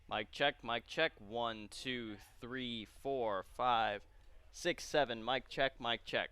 Mic check, mic check. 1, 2, 3, 4, 5, 6, 7. Mic check, mic check.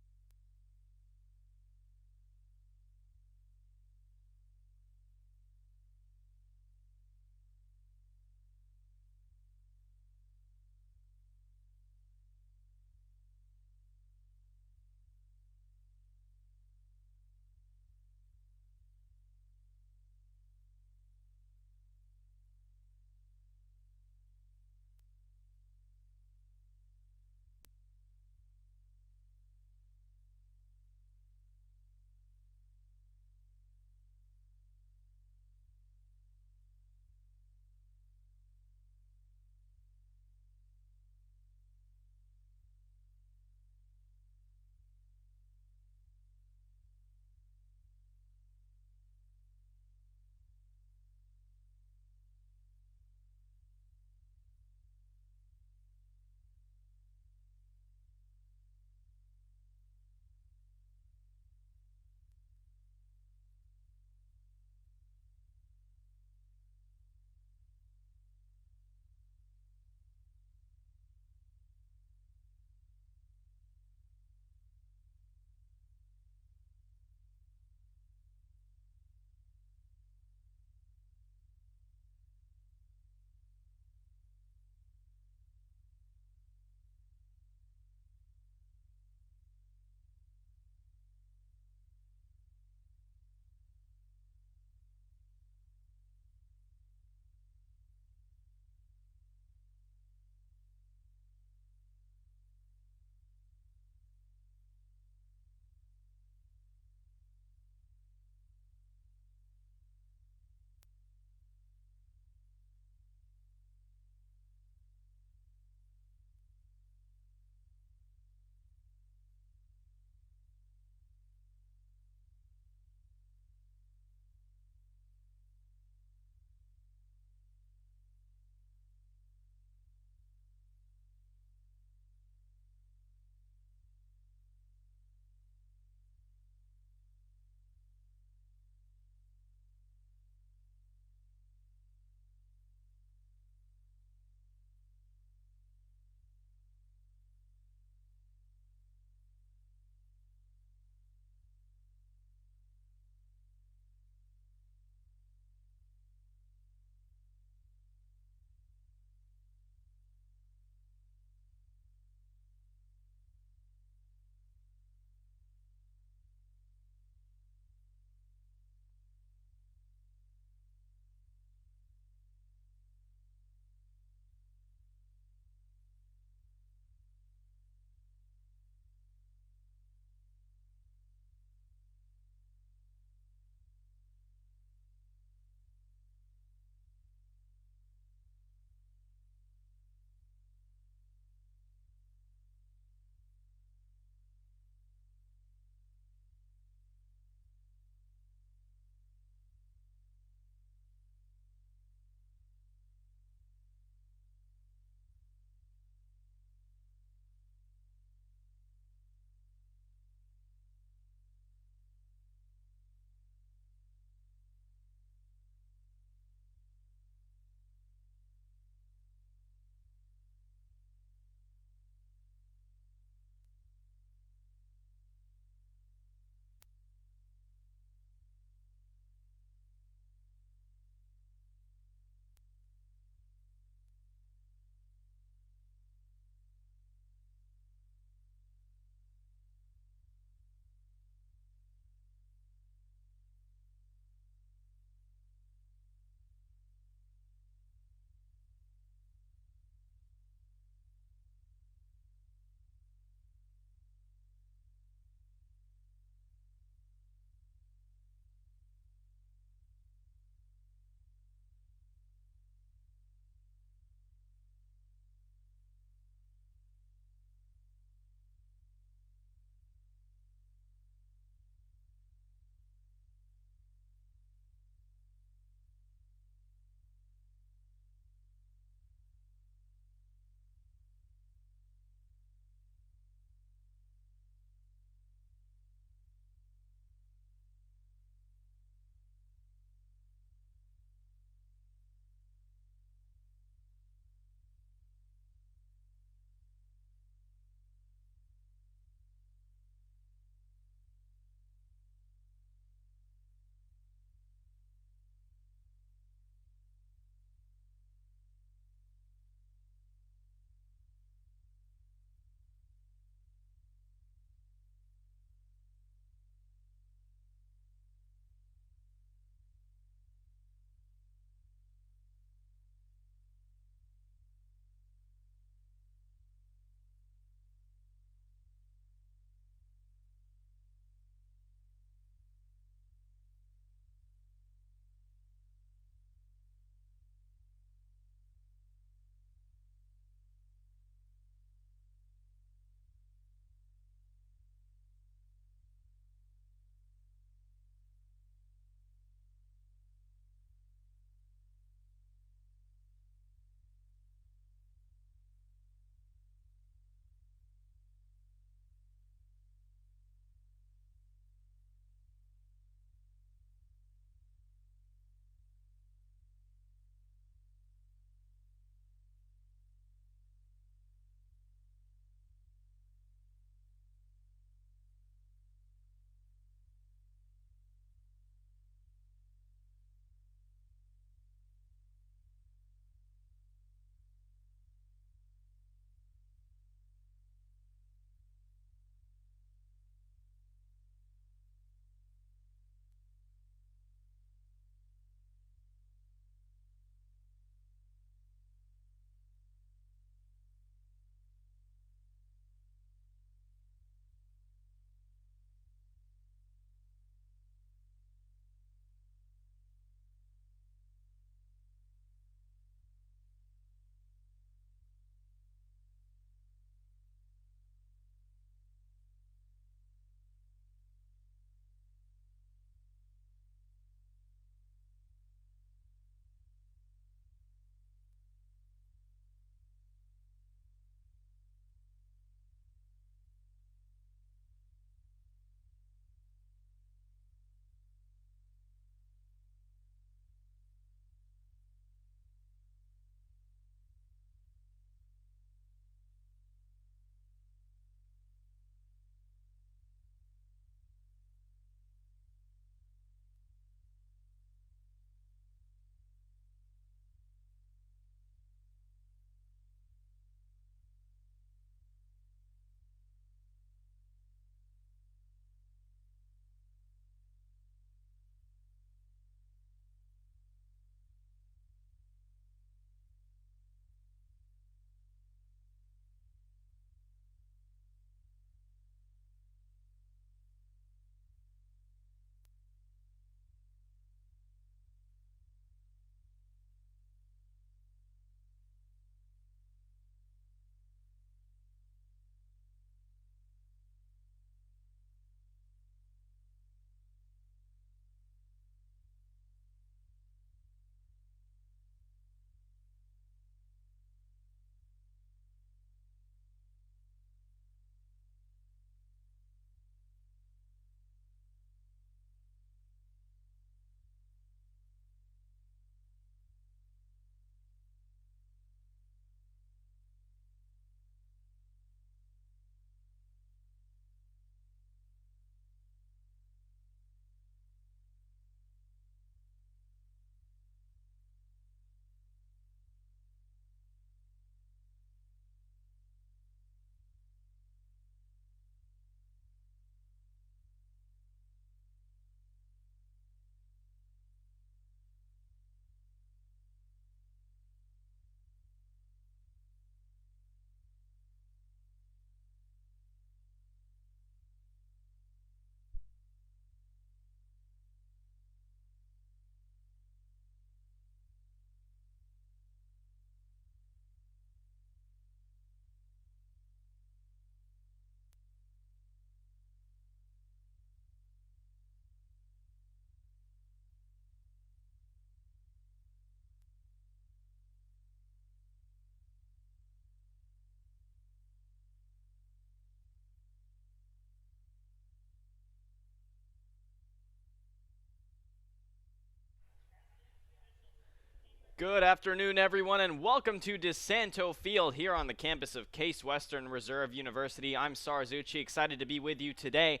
Good afternoon, everyone, and welcome to DiSanto Field here on the campus of Case Western Reserve University. I'm Sarzucci, excited to be with you today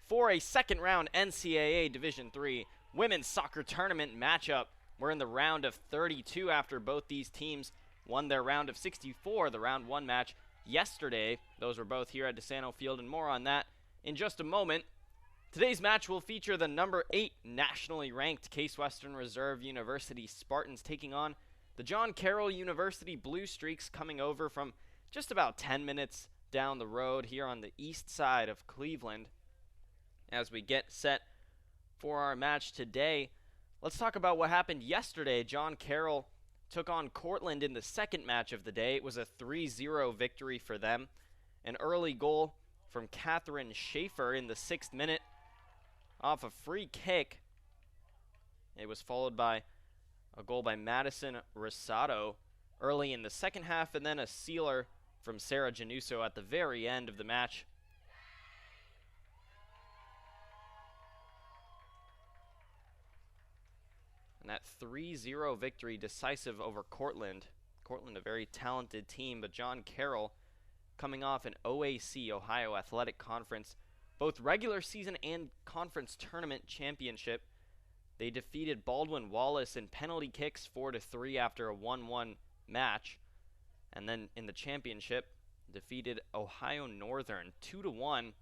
for a second-round NCAA Division III women's soccer tournament matchup. We're in the round of 32 after both these teams won their round of 64, the round one match yesterday. Those were both here at DiSanto Field, and more on that in just a moment. Today's match will feature the number 8 nationally ranked Case Western Reserve University Spartans taking on the John Carroll University Blue Streaks, coming over from just about 10 minutes down the road here on the east side of Cleveland. As we get set for our match today, let's talk about what happened yesterday. John Carroll took on Cortland in the second match of the day. It was a 3-0 victory for them. An early goal from Catherine Schaefer in the 6th minute off a free kick. It was followed by a goal by Madison Rosado early in the second half, and then a sealer from Sarah Januso at the very end of the match. And that 3-0 victory, decisive over Cortland. Cortland, a very talented team, but John Carroll coming off an OAC, Ohio Athletic Conference, both regular season and conference tournament championship. They defeated Baldwin Wallace in penalty kicks 4-3 after a 1-1 match. And then in the championship, defeated Ohio Northern 2-1.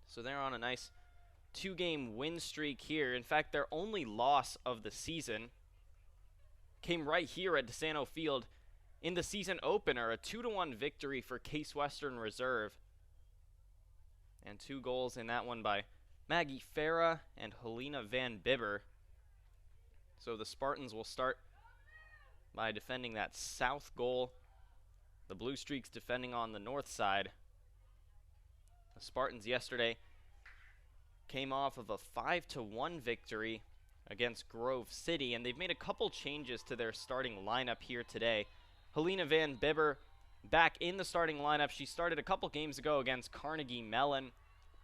So they're on a nice 2-game win streak here. In fact, their only loss of the season came right here at DiSanto Field in the season opener, a 2-1 victory for Case Western Reserve. And 2 goals in that one by Maggie Farah and Helena Van Bibber. So the Spartans will start by defending that south goal. The Blue Streaks defending on the north side. The Spartans yesterday came off of a 5-1 victory against Grove City, and they've made a couple changes to their starting lineup here today. Helena Van Bibber back in the starting lineup. She started a couple games ago against Carnegie Mellon.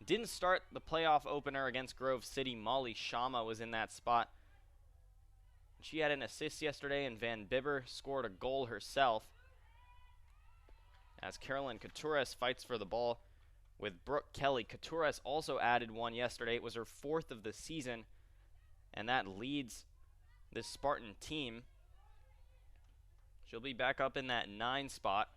Didn't start the playoff opener against Grove City. Molly Shama was in that spot. She had an assist yesterday, and Van Bibber scored a goal herself. As Carolyn Coutures fights for the ball with Brooke Kelly. Coutures also added one yesterday. It was her 4th of the season, and that leads this Spartan team. She'll be back up in that 9 spot.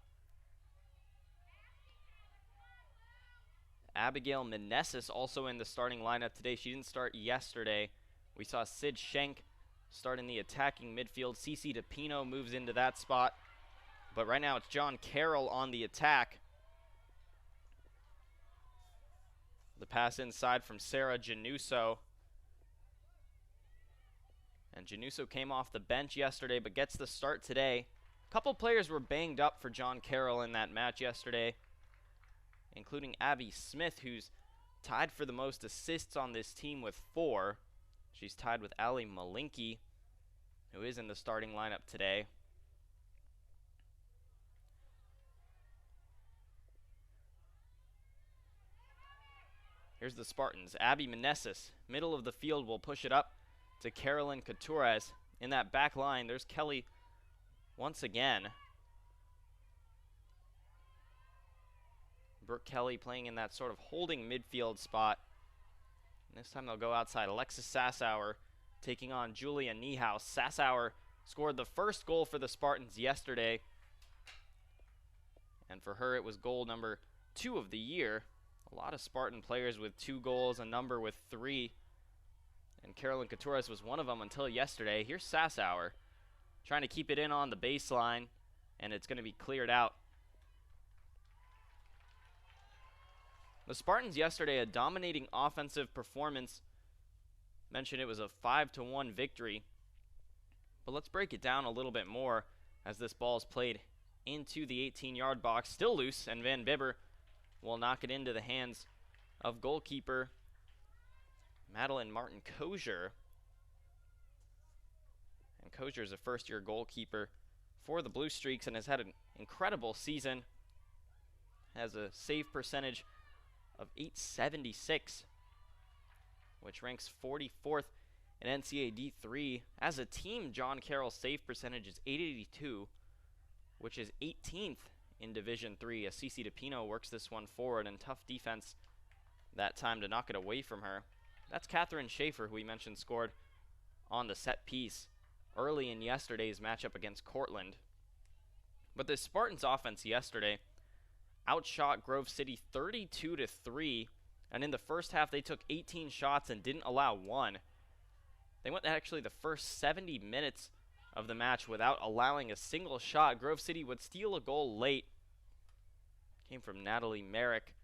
Abigail Meneses also in the starting lineup today. She didn't start yesterday. We saw Sid Schenk start in the attacking midfield. Cece DePino moves into that spot. But right now it's John Carroll on the attack. The pass inside from Sarah Januso. And Januso came off the bench yesterday but gets the start today. A couple players were banged up for John Carroll in that match yesterday, including Abby Smith, who's tied for the most assists on this team with 4. She's tied with Allie Malinky, who is in the starting lineup today. Here's the Spartans. Abby Meneses, middle of the field, will push it up to Carolyn Coutures. In that back line, there's Kelly once again. Brooke Kelly playing in that sort of holding midfield spot. And this time they'll go outside. Alexis Sassauer taking on Julia Niehaus. Sassauer scored the first goal for the Spartans yesterday. And for her, it was goal number 2 of the year. A lot of Spartan players with 2 goals, a number with 3. And Carolyn Coutures was one of them until yesterday. Here's Sassauer trying to keep it in on the baseline, and it's going to be cleared out. The Spartans yesterday, a dominating offensive performance. Mentioned it was a 5-1 victory. But let's break it down a little bit more as this ball is played into the 18-yard box. Still loose, and Van Bibber will knock it into the hands of goalkeeper Madeline Martin Kosher. And Kosher is a first-year goalkeeper for the Blue Streaks and has had an incredible season. Has a save percentage of .876, which ranks 44th in NCAA D3. As a team, John Carroll's save percentage is .882, which is 18th in Division III. As CC DePino works this one forward, and tough defense that time to knock it away from her. That's Catherine Schaefer, who we mentioned scored on the set piece early in yesterday's matchup against Cortland. But the Spartans offense yesterday outshot Grove City 32-3, and in the first half they took 18 shots and didn't allow one. They went actually the first 70 minutes of the match without allowing a single shot. Grove City would steal a goal late. Came from Natalie Merrick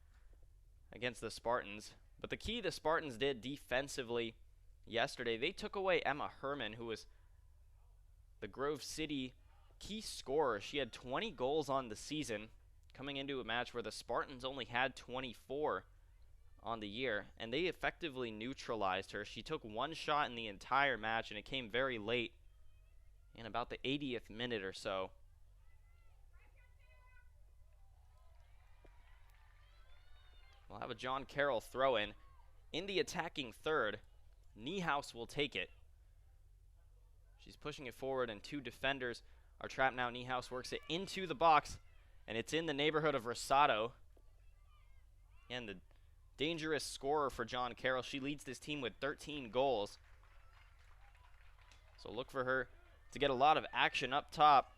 against the Spartans. But the key the Spartans did defensively yesterday, they took away Emma Herman, who was the Grove City key scorer. She had 20 goals on the season, coming into a match where the Spartans only had 24 on the year, and they effectively neutralized her. She took one shot in the entire match, and it came very late, in about the 80th minute or so. We'll have a John Carroll throw in the attacking third. Niehaus will take it. She's pushing it forward, and two defenders are trapped now. Niehaus works it into the box, and it's in the neighborhood of Rosado. And the dangerous scorer for John Carroll. She leads this team with 13 goals. So look for her to get a lot of action up top.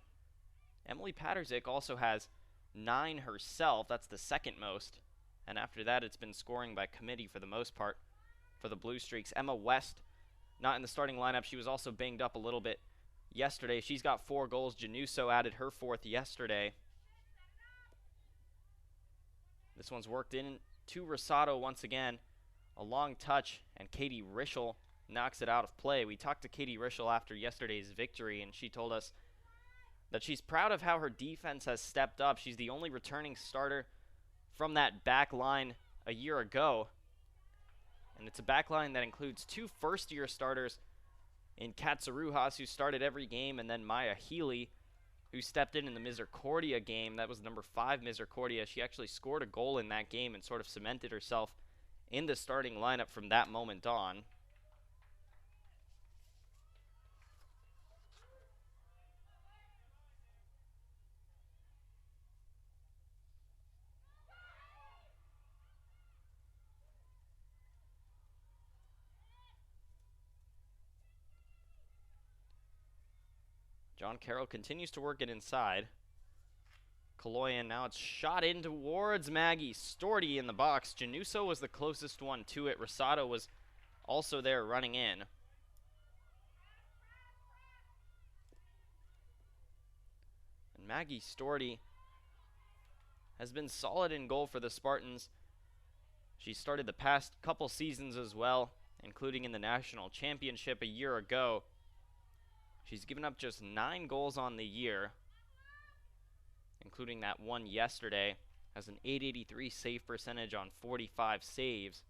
Emily Patterzik also has 9 herself. That's the second most. And after that, it's been scoring by committee for the most part for the Blue Streaks. Emma West, not in the starting lineup. She was also banged up a little bit yesterday. She's got 4 goals. Januso added her 4th yesterday. This one's worked in to Rosado once again. A long touch, and Katie Rischel knocks it out of play. We talked to Katie Rischel after yesterday's victory, and she told us that she's proud of how her defense has stepped up. She's the only returning starter from that back line a year ago. And it's a back line that includes 2 first-year starters in Katsaruhas, who started every game, and then Maya Healy, who stepped in the Misericordia game. That was number 5 Misericordia. She actually scored a goal in that game and sort of cemented herself in the starting lineup from that moment on. John Carroll continues to work it inside. Kaloyan, now it's shot in towards Maggie Storty in the box. Januso was the closest one to it. Rosado was also there running in. And Maggie Storty has been solid in goal for the Spartans. She started the past couple seasons as well, including in the national championship a year ago. She's given up just 9 goals on the year, including that one yesterday, has an .883 save percentage on 45 saves.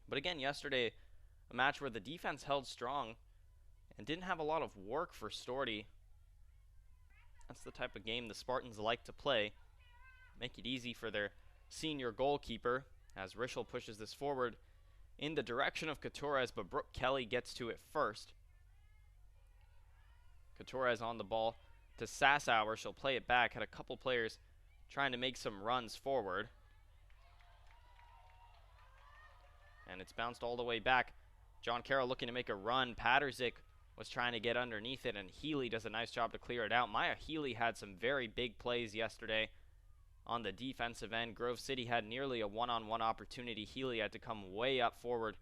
But again, yesterday, a match where the defense held strong and didn't have a lot of work for Storty. That's the type of game the Spartans like to play. Make it easy for their senior goalkeeper, as Rischel pushes this forward in the direction of Coutures, but Brooke Kelly gets to it first. Coutures on the ball to Sassauer. She'll play it back. Had a couple players trying to make some runs forward. And it's bounced all the way back. John Carroll looking to make a run. Patterzik was trying to get underneath it, and Healy does a nice job to clear it out. Maya Healy had some very big plays yesterday on the defensive end. Grove City had nearly a one-on-one opportunity. Healy had to come way up forward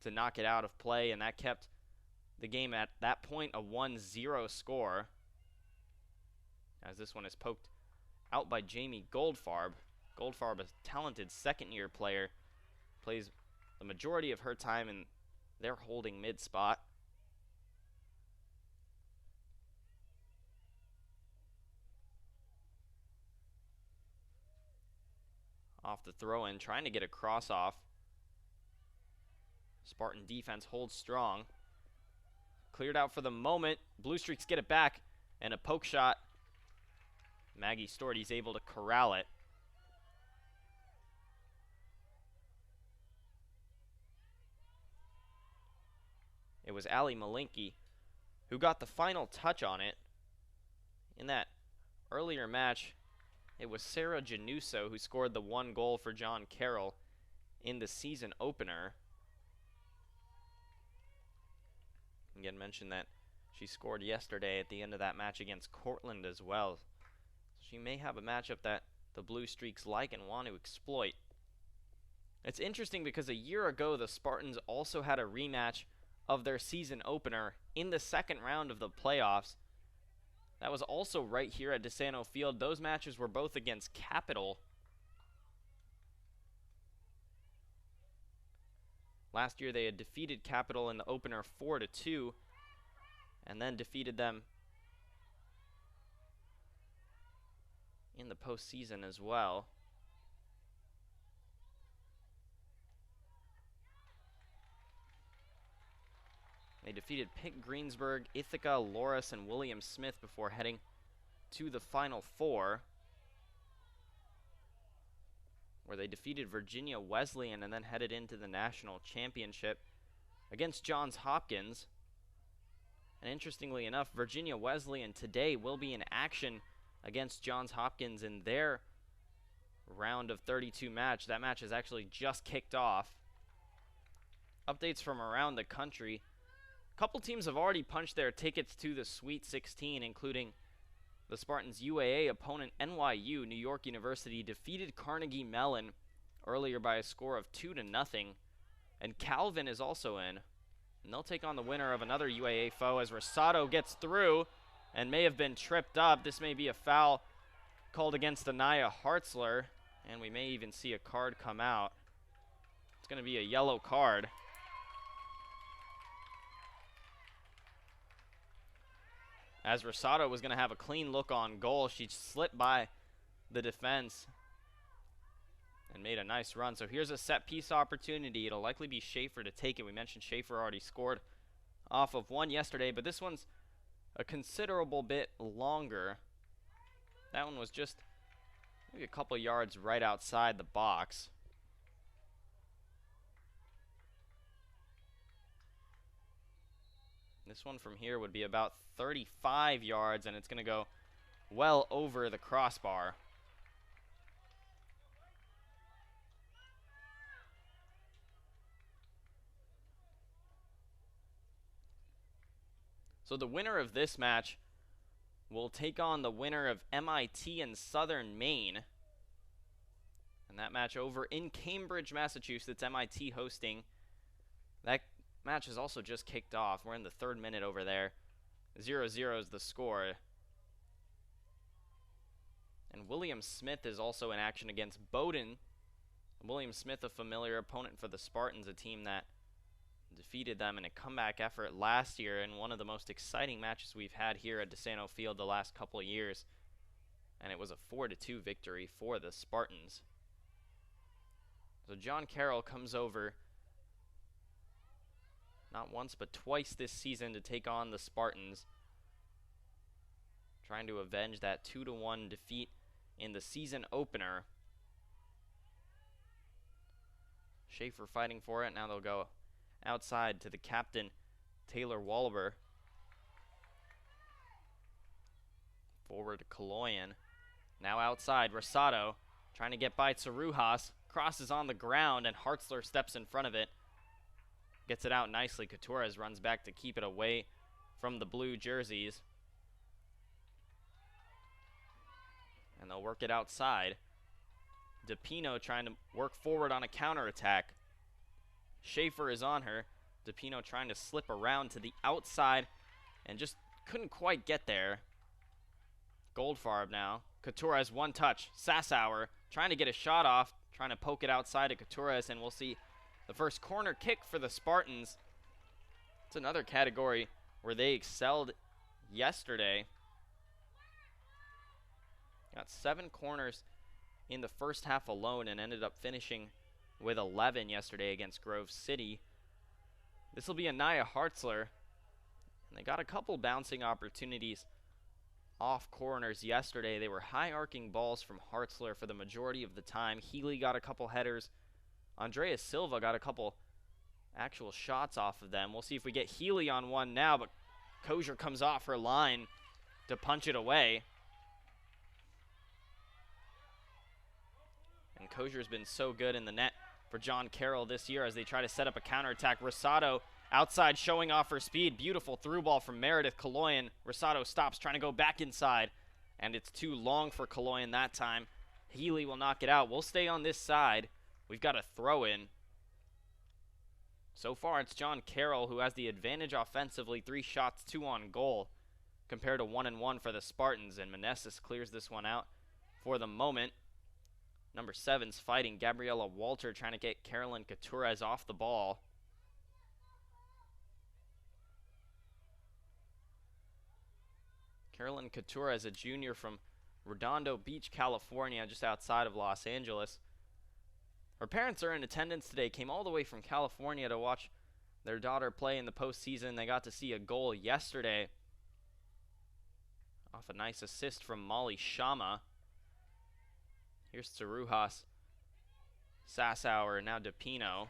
to knock it out of play, and that kept the game at that point a 1-0 score, as this one is poked out by Jamie Goldfarb. Goldfarb, a talented second-year player, plays the majority of her time in their holding mid spot. Off the throw-in, trying to get a cross off. Spartan defense holds strong. Cleared out for the moment. Blue Streaks get it back, and a poke shot. Maggie Storty's able to corral it. was Ali Malinki, who got the final touch on it. In that earlier match, it was Sarah Januso who scored the 1 goal for John Carroll in the season opener. Again, mentioned that she scored yesterday at the end of that match against Cortland as well. So she may have a matchup that the Blue Streaks like and want to exploit. It's interesting because a year ago, the Spartans also had a rematch of their season opener in the second round of the playoffs. That was also right here at DiSanto Field. Those matches were both against Capital. Last year they had defeated Capital in the opener 4-2 and then defeated them in the postseason as well. They defeated Pitt Greensburg, Ithaca, Loras, and William Smith before heading to the Final Four, where they defeated Virginia Wesleyan and then headed into the national championship against Johns Hopkins. And interestingly enough, Virginia Wesleyan today will be in action against Johns Hopkins in their round of 32 match. That match has actually just kicked off. Updates from around the country. A couple teams have already punched their tickets to the Sweet 16, including the Spartans' UAA opponent NYU. New York University defeated Carnegie Mellon earlier by a score of 2-0. And Calvin is also in. And they'll take on the winner of another UAA foe as Rosado gets through and may have been tripped up. This may be a foul called against Anaya Hartzler, and we may even see a card come out. It's going to be a yellow card. As Rosado was going to have a clean look on goal, she slipped by the defense and made a nice run. So here's a set piece opportunity. It'll likely be Schaefer to take it. We mentioned Schaefer already scored off of one yesterday, but this one's a considerable bit longer. That one was just maybe a couple yards right outside the box. This one from here would be about 35 yards, and it's going to go well over the crossbar. So the winner of this match will take on the winner of MIT and Southern Maine. And that match over in Cambridge, Massachusetts, MIT hosting. That match has also just kicked off. We're in the 3rd minute over there. 0-0 is the score. And William Smith is also in action against Bowdoin. William Smith, a familiar opponent for the Spartans, a team that defeated them in a comeback effort last year in one of the most exciting matches we've had here at DiSanto Field the last couple of years. And it was a 4-2 victory for the Spartans. So John Carroll comes over not once but twice this season to take on the Spartans, trying to avenge that 2-1 defeat in the season opener. Schaefer fighting for it. Now they'll go outside to the captain, Taylor Walber. Forward to Kaloyan. Now outside, Rosado trying to get by Tsaruhas. Crosses on the ground, and Hartzler steps in front of it. Gets it out nicely. Coutures runs back to keep it away from the blue jerseys. And they'll work it outside. DePino trying to work forward on a counterattack. Schaefer is on her. DePino trying to slip around to the outside and just couldn't quite get there. Goldfarb now. Coutures one touch. Sassauer trying to get a shot off. Trying to poke it outside to Coutures, and we'll see the first corner kick for the Spartans. It's another category where they excelled yesterday. Got 7 corners in the first half alone and ended up finishing with 11 yesterday against Grove City. This will be Anaya Hartzler. And they got a couple bouncing opportunities off corners yesterday. They were high arcing balls from Hartzler for the majority of the time. Healy got a couple headers. Andrea Silva got a couple actual shots off of them. We'll see if we get Healy on one now, but Kosher comes off her line to punch it away. And Kosher's been so good in the net for John Carroll this year as they try to set up a counterattack. Rosado outside showing off her speed. Beautiful through ball from Meredith Kaloyan. Rosado stops trying to go back inside, and it's too long for Kaloyan that time. Healy will knock it out. We'll stay on this side. We've got a throw in. So far, it's John Carroll who has the advantage offensively. 3 shots, 2 on goal, compared to 1 and 1 for the Spartans. And Meneses clears this one out for the moment. Number 7's fighting. Gabriella Walter trying to get Carolyn Couturez off the ball. Carolyn Couturez, a junior from Redondo Beach, California, just outside of Los Angeles. Her parents are in attendance today, came all the way from California to watch their daughter play in the postseason. They got to see a goal yesterday off a nice assist from Molly Shama. Here's Tsarujas, Sassauer, now DePino.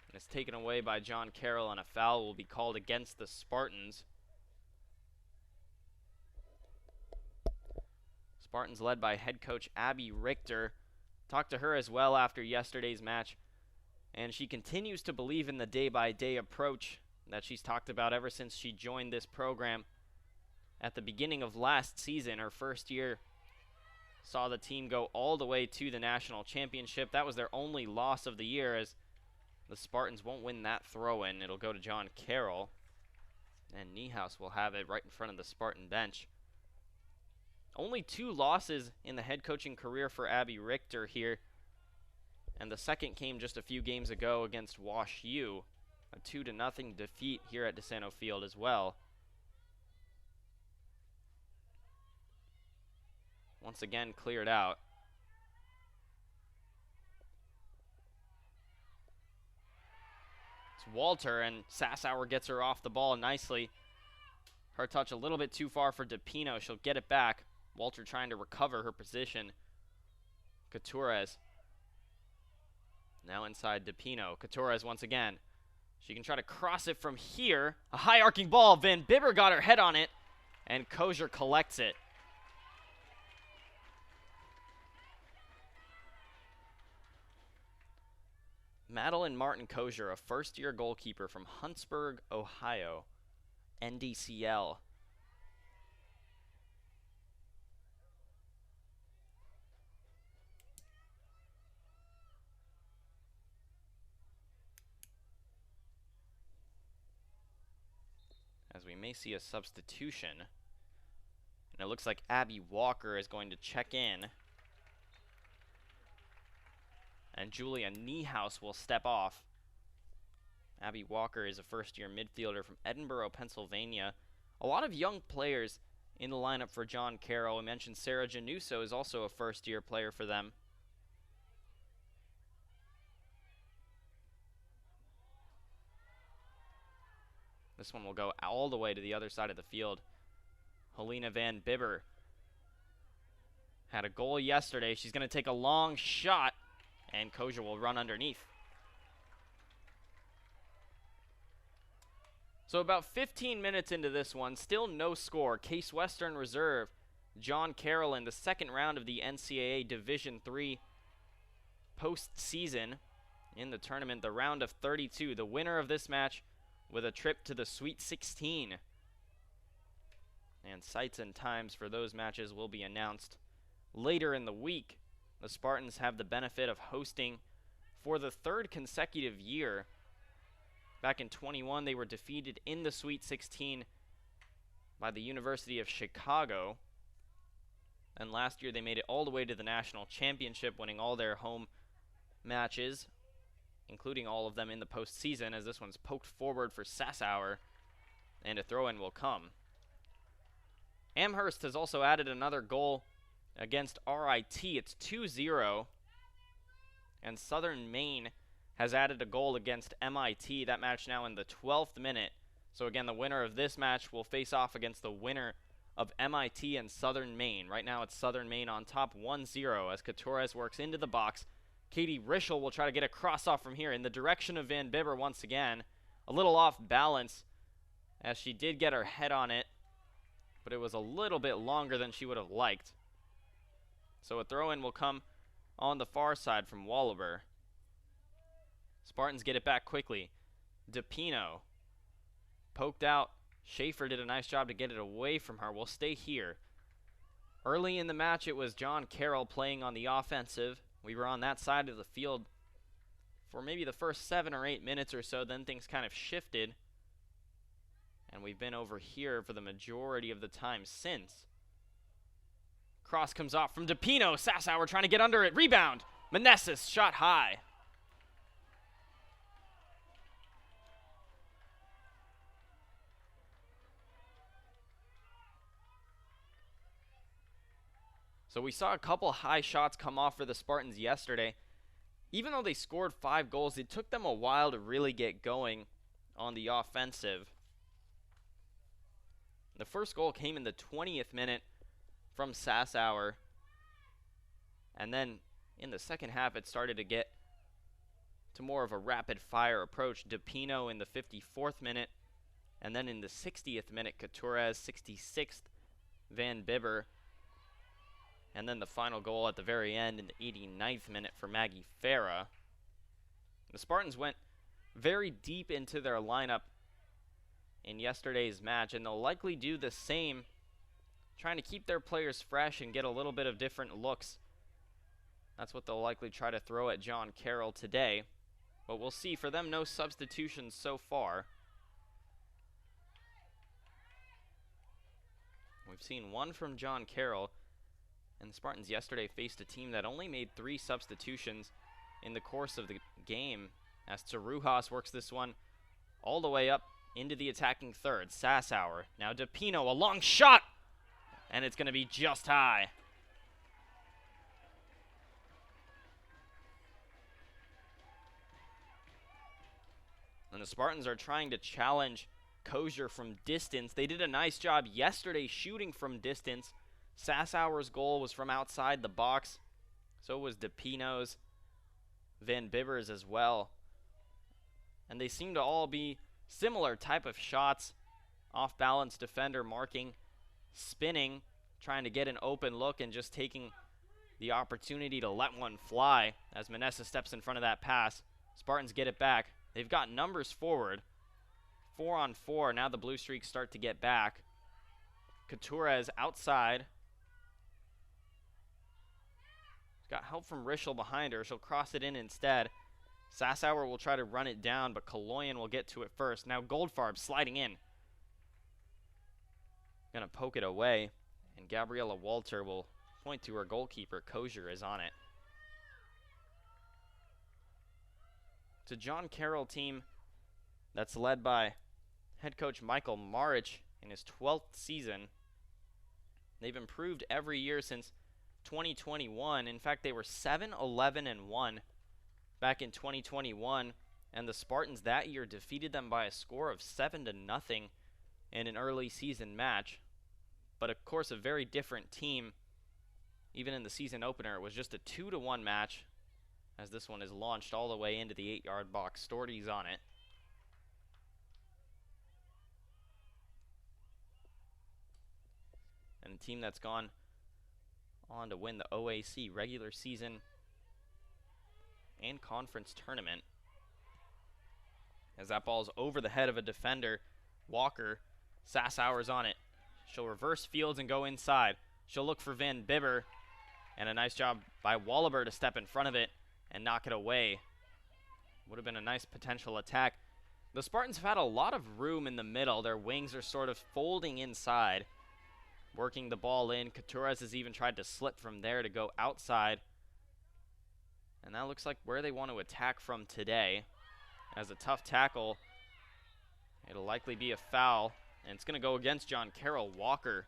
And it's taken away by John Carroll, and a foul will be called against the Spartans. Spartans led by head coach Abby Richter. Talked to her as well after yesterday's match, and she continues to believe in the day-by-day approach that she's talked about ever since she joined this program. At the beginning of last season, her first year, saw the team go all the way to the national championship. That was their only loss of the year, as the Spartans won't win that throw-in. It'll go to John Carroll, and Niehaus will have it right in front of the Spartan bench. Only 2 losses in the head coaching career for Abby Richter here, and the second came just a few games ago against Wash U, a 2-0 defeat here at DiSanto Field as well. Once again cleared out. It's Walter, and Sassauer gets her off the ball nicely. Her touch a little bit too far for DePino. She'll get it back. Walter trying to recover her position. Couturez. Now inside DePino. Couturez once again. She can try to cross it from here. A high arcing ball. Van Bibber got her head on it, and Kosher collects it. Madeline Martin Kosher, a first-year goalkeeper from Huntsburg, Ohio, NDCL. As we may see a substitution. And it looks like Abby Walker is going to check in. And Julia Niehaus will step off. Abby Walker is a first-year midfielder from Edinburgh, Pennsylvania. A lot of young players in the lineup for John Carroll. I mentioned Sarah Januso is also a first-year player for them. This one will go all the way to the other side of the field. Helena Van Bibber had a goal yesterday. She's going to take a long shot, and Kosher will run underneath. So about 15 minutes into this one, still no score. Case Western Reserve, John Carroll in the second round of the NCAA Division III postseason in the tournament, the round of 32. The winner of this match with a trip to the Sweet 16. And sites and times for those matches will be announced later in the week. The Spartans have the benefit of hosting for the third consecutive year. Back in 21, they were defeated in the Sweet 16 by the University of Chicago. And last year, they made it all the way to the national championship, winning all their home matches, including all of them in the postseason, as this one's poked forward for Sassauer, and a throw-in will come. Amherst has also added another goal against RIT. It's 2-0. And Southern Maine has added a goal against MIT. That match now in the 12th minute. So again, the winner of this match will face off against the winner of MIT and Southern Maine. Right now it's Southern Maine on top 1-0 as Couturez works into the box, Katie Rischel will try to get a cross off from here in the direction of Van Bibber once again. A little off balance as she did get her head on it, but it was a little bit longer than she would have liked. So a throw-in will come on the far side from Wallaber. Spartans get it back quickly. DePino poked out. Schaefer did a nice job to get it away from her. We'll stay here. Early in the match, it was John Carroll playing on the offensive. We were on that side of the field for maybe the first 7 or 8 minutes or so. Then things kind of shifted, and we've been over here for the majority of the time since. Cross comes off from DePino. Sassauer trying to get under it. Rebound. Meneses shot high. So we saw a couple high shots come off for the Spartans yesterday. Even though they scored 5 goals, it took them a while to really get going on the offensive. The first goal came in the 20th minute from Sassauer. And then in the second half, it started to get to more of a rapid-fire approach. DePino in the 54th minute. And then in the 60th minute, Couturez, 66th, Van Bibber. And then the final goal at the very end in the 89th minute for Maggie Farah. The Spartans went very deep into their lineup in yesterday's match, and they'll likely do the same, trying to keep their players fresh and get a little bit of different looks. That's what they'll likely try to throw at John Carroll today. But we'll see. For them, no substitutions so far. We've seen one from John Carroll. And the Spartans yesterday faced a team that only made 3 substitutions in the course of the game, as Tsarujas works this one all the way up into the attacking third. Sassauer, now DePino, a long shot, and it's going to be just high. And the Spartans are trying to challenge Kosher from distance. They did a nice job yesterday shooting from distance. Sassauer's goal was from outside the box. So was DePino's, Van Bibber's as well. And they seem to all be similar type of shots. Off-balance defender marking, spinning, trying to get an open look and just taking the opportunity to let one fly as Meneses steps in front of that pass. Spartans get it back. They've got numbers forward. 4-on-4. Now the Blue Streaks start to get back. Couturez outside. Got help from Rischel behind her. She'll cross it in instead. Sassauer will try to run it down, but Kaloyan will get to it first. Now Goldfarb sliding in. Gonna poke it away, and Gabriella Walter will point to her goalkeeper. Kosher is on it. It's a John Carroll team that's led by head coach Michael Marich in his 12th season. They've improved every year since 2021. In fact, they were 7-11-1 back in 2021, and the Spartans that year defeated them by a score of 7-0 in an early season match. But of course, a very different team. Even in the season opener, it was just a 2-1 match, as this one is launched all the way into the 8-yard box. Storty's on it. And a team that's gone on to win the OAC regular season and conference tournament. As that ball's over the head of a defender, Walker, Sassauer's on it. She'll reverse fields and go inside. She'll look for Van Bibber, and a nice job by Wallaber to step in front of it and knock it away. Would have been a nice potential attack. The Spartans have had a lot of room in the middle. Their wings are sort of folding inside, working the ball in. Couturez has even tried to slip from there to go outside. And that looks like where they want to attack from today. As a tough tackle, it'll likely be a foul. And it's going to go against John Carroll. Walker,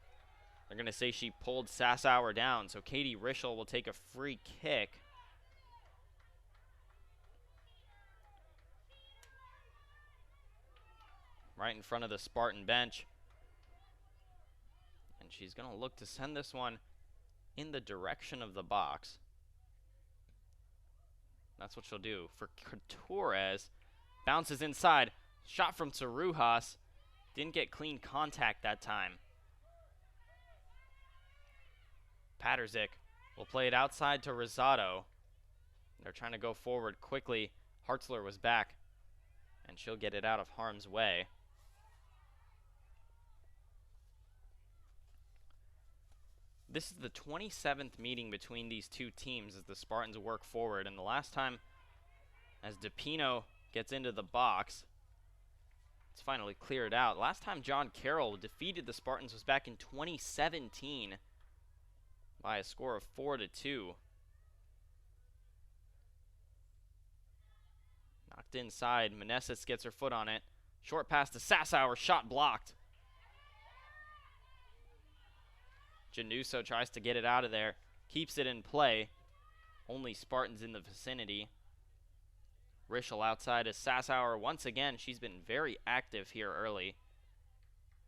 they're going to say she pulled Sassauer down. So Katie Rischel will take a free kick. Right in front of the Spartan bench. And she's going to look to send this one in the direction of the box. That's what she'll do. For Torres, bounces inside. Shot from Tsarujas. Didn't get clean contact that time. Paterzik will play it outside to Rosado. They're trying to go forward quickly. Hartzler was back, and she'll get it out of harm's way. This is the 27th meeting between these two teams as the Spartans work forward, and the last time as DePino gets into the box, it's finally cleared out. Last time John Carroll defeated the Spartans was back in 2017 by a score of 4-2. Knocked inside. Meneses gets her foot on it. Short pass to Sassauer. Shot blocked. Januso tries to get it out of there. Keeps it in play. Only Spartans in the vicinity. Rischel outside to Sassauer once again. She's been very active here early.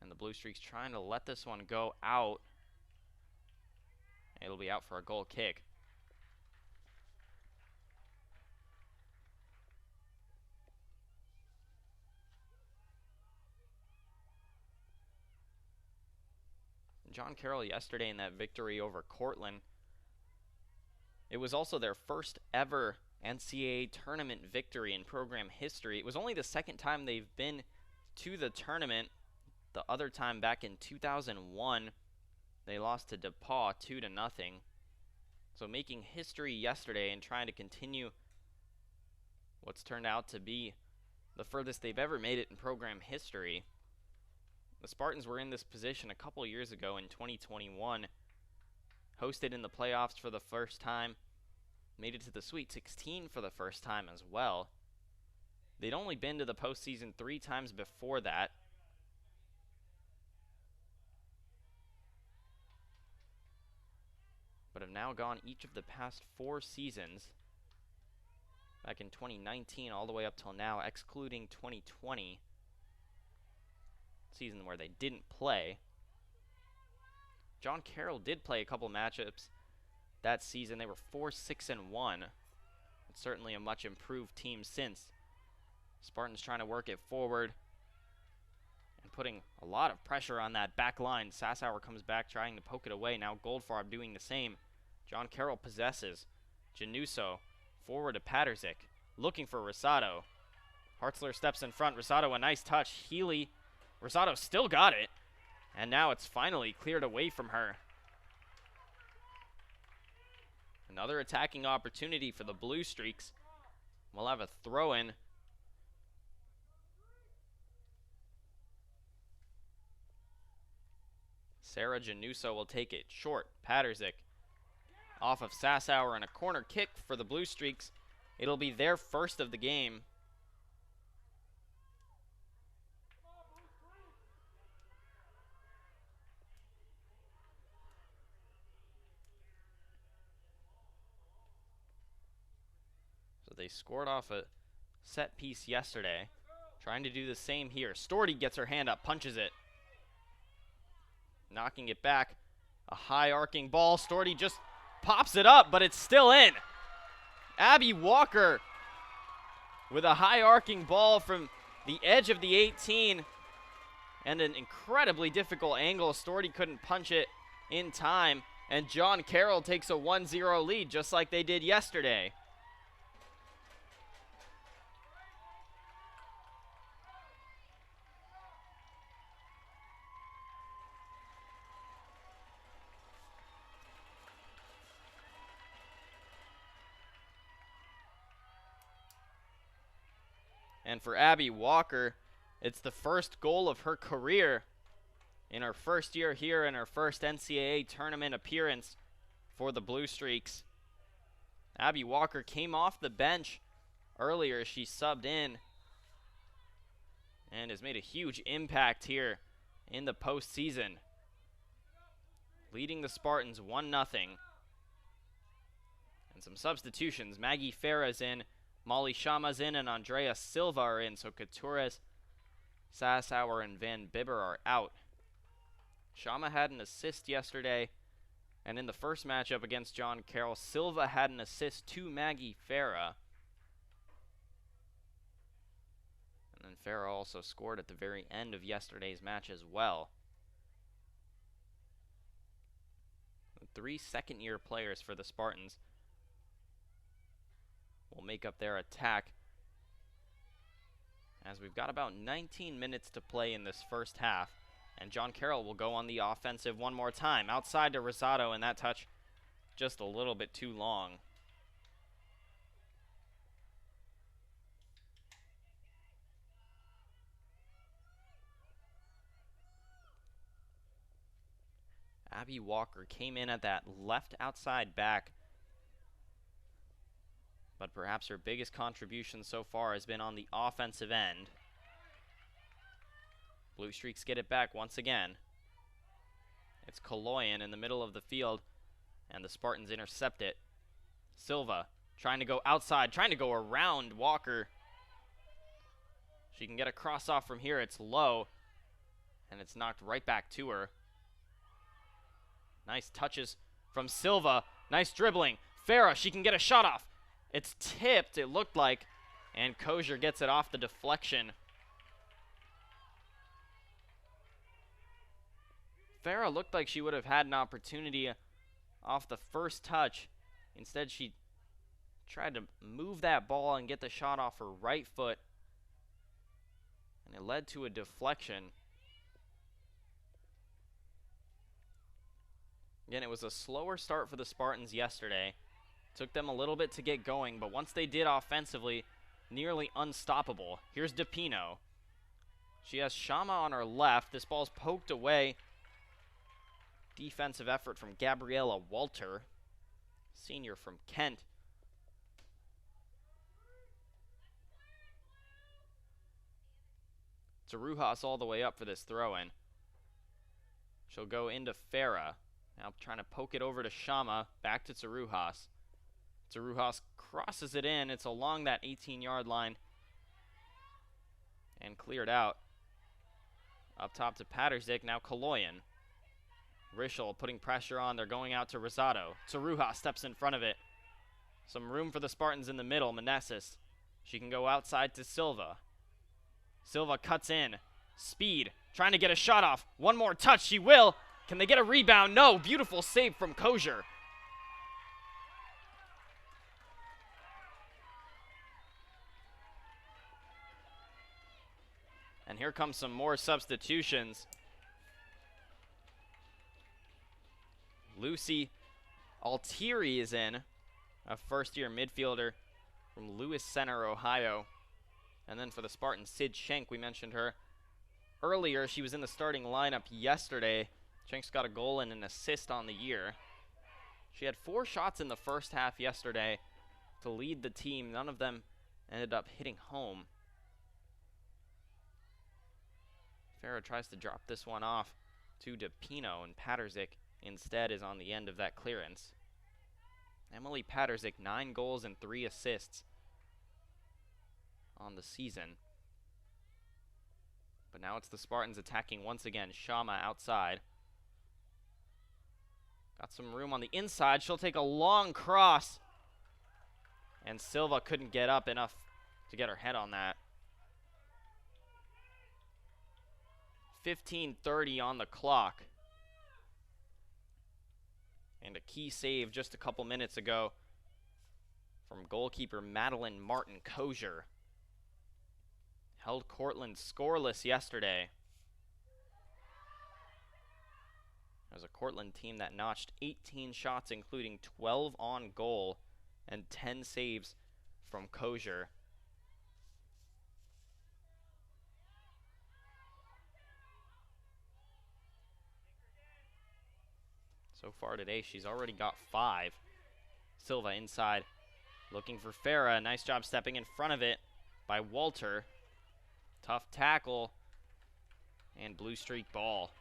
And the Blue Streaks trying to let this one go out. It'll be out for a goal kick. John Carroll yesterday in that victory over Cortland, it was also their first ever NCAA tournament victory in program history. It was only the second time they've been to the tournament. The other time back in 2001, they lost to DePaul 2-0. So making history yesterday and trying to continue what's turned out to be the furthest they've ever made it in program history. The Spartans were in this position a couple years ago in 2021, hosted in the playoffs for the first time, made it to the Sweet 16 for the first time as well. They'd only been to the postseason 3 times before that. But have now gone each of the past 4 seasons, back in 2019 all the way up till now, excluding 2020. Season where they didn't play. John Carroll did play a couple matchups that season. They were 4-6-1. It's certainly a much improved team since. Spartans trying to work it forward and putting a lot of pressure on that back line. Sassauer comes back trying to poke it away. Now Goldfarb doing the same. John Carroll possesses. Januso forward to Paterzik, looking for Rosado. Hartzler steps in front. Rosado, a nice touch. Healy. Rosado still got it, and now it's finally cleared away from her. Another attacking opportunity for the Blue Streaks. We'll have a throw-in. Sarah Januso will take it short. Paterzik off of Sassauer, and a corner kick for the Blue Streaks. It'll be their first of the game. They scored off a set piece yesterday. Trying to do the same here. Storty gets her hand up, punches it. Knocking it back. A high arcing ball. Storty just pops it up, but it's still in. Abby Walker with a high arcing ball from the edge of the 18. And an incredibly difficult angle. Storty couldn't punch it in time. And John Carroll takes a 1-0 lead just like they did yesterday. And for Abby Walker, it's the first goal of her career in her first year here in her first NCAA tournament appearance for the Blue Streaks. Abby Walker came off the bench earlier. She subbed in and has made a huge impact here in the postseason, leading the Spartans 1-0. And some substitutions. Maggie Farah's in. Molly Shama's in, and Andrea Silva are in, so Coutures, Sassauer, and Van Bibber are out. Shama had an assist yesterday, and in the first matchup against John Carroll, Silva had an assist to Maggie Farah. Farah also scored at the very end of yesterday's match as well. 3 second-year players for the Spartans will make up their attack, as we've got about 19 minutes to play in this first half. And John Carroll will go on the offensive one more time. Outside to Rosado, and that touch just a little bit too long. Abby Walker came in at that left outside back, but perhaps her biggest contribution so far has been on the offensive end. Blue Streaks get it back once again. It's Kaloyan in the middle of the field, and the Spartans intercept it. Silva trying to go outside, trying to go around Walker. She can get a cross off from here. It's low, and it's knocked right back to her. Nice touches from Silva. Nice dribbling. Farah, she can get a shot off. It's tipped, it looked like, and Kosher gets it off the deflection. Farah looked like she would have had an opportunity off the first touch. Instead, she tried to move that ball and get the shot off her right foot, and it led to a deflection. Again, it was a slower start for the Spartans yesterday. Took them a little bit to get going, but once they did offensively, nearly unstoppable. Here's DePino. She has Shama on her left. This ball's poked away. Defensive effort from Gabriella Walter, senior from Kent. Tsaruhas all the way up for this throw-in. She'll go into Farah. Now trying to poke it over to Shama. Back to Tsaruhas. Tsaruhas crosses it in. It's along that 18-yard line. And cleared out. Up top to Patterzik. Now Kaloyan. Rishel putting pressure on. They're going out to Rosado. Tsaruhas steps in front of it. Some room for the Spartans in the middle. Meneses. She can go outside to Silva. Silva cuts in. Speed. Trying to get a shot off. One more touch. She will. Can they get a rebound? No. Beautiful save from Kosher. And here comes some more substitutions. Lucy Altieri is in, a first-year midfielder from Lewis Center, Ohio. And then for the Spartans, Sid Schenk, we mentioned her earlier. She was in the starting lineup yesterday. Schenk's got a goal and an assist on the year. She had 4 shots in the first half yesterday to lead the team. None of them ended up hitting home. Farah tries to drop this one off to DePino, and Patterzik instead is on the end of that clearance. Emily Patterzik, 9 goals and 3 assists on the season. But now it's the Spartans attacking once again. Shama outside. Got some room on the inside. She'll take a long cross. And Silva couldn't get up enough to get her head on that. 15:30 on the clock. And a key save just a couple minutes ago from goalkeeper Madeline Martin Kosher. Held Cortland scoreless yesterday. It was a Cortland team that notched 18 shots, including 12 on goal and 10 saves from Kosher. So far today, she's already got 5. Silva inside, looking for Farah. Nice job stepping in front of it by Walter. Tough tackle, and blue streak ball.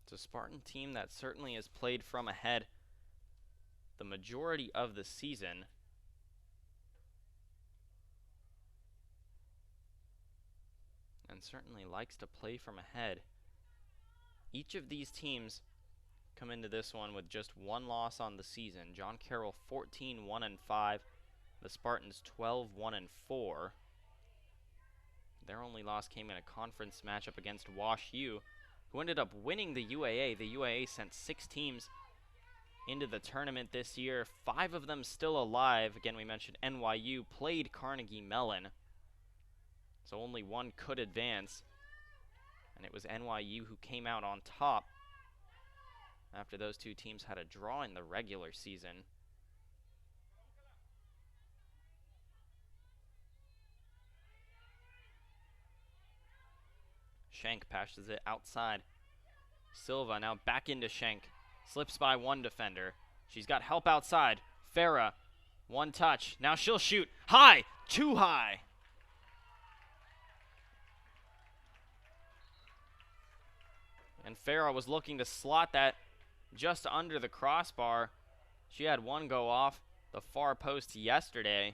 It's a Spartan team that certainly has played from ahead the majority of the season. And and certainly likes to play from ahead. Each of these teams come into this one with just one loss on the season. John Carroll 14-1-5. The Spartans 12-1-4. Their only loss came in a conference matchup against Wash U, who ended up winning the UAA. The UAA sent 6 teams into the tournament this year, 5 of them still alive. Again, we mentioned NYU played Carnegie Mellon, so only one could advance, and it was NYU who came out on top after those 2 teams had a draw in the regular season. Schenk passes it outside. Silva now back into Schenk. Slips by one defender. She's got help outside. Farah, one touch. Now she'll shoot. High! Too high! And Farah was looking to slot that just under the crossbar. She had one go off the far post yesterday.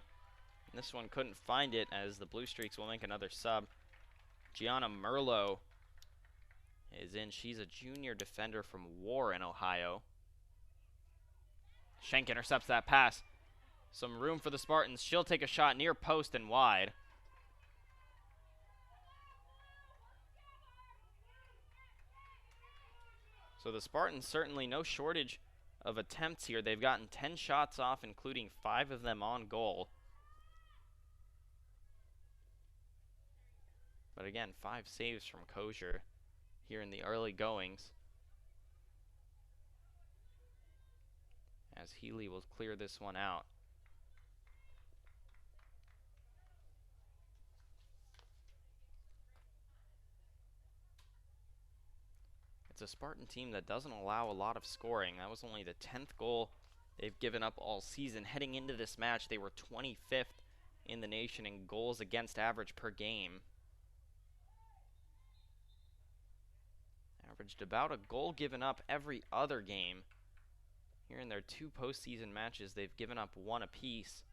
And this one couldn't find it, as the Blue Streaks will make another sub. Gianna Merlot is in. She's a junior defender from Warren, Ohio. Schenk intercepts that pass. Some room for the Spartans. She'll take a shot near post and wide. So the Spartans, certainly no shortage of attempts here. They've gotten 10 shots off, including 5 of them on goal. But again, 5 saves from Kosher here in the early goings, as Healy will clear this one out. It's a Spartan team that doesn't allow a lot of scoring. That was only the 10th goal they've given up all season. Heading into this match, they were 25th in the nation in goals against average per game. Averaged about a goal given up every other game. Here in their 2 postseason matches, they've given up 1 apiece.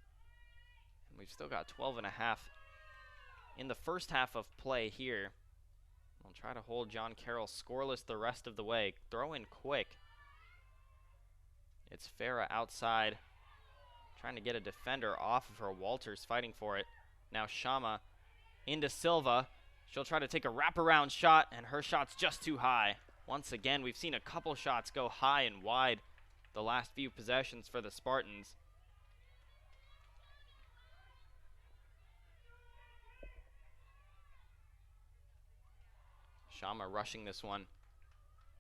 And we've still got 12.5 in the first half of play here. We'll try to hold John Carroll scoreless the rest of the way. Throw in quick. It's Farah outside, trying to get a defender off of her. Walters fighting for it. Now Shama into Silva. She'll try to take a wraparound shot, and her shot's just too high. Once again, we've seen a couple shots go high and wide the last few possessions for the Spartans. Shama rushing this one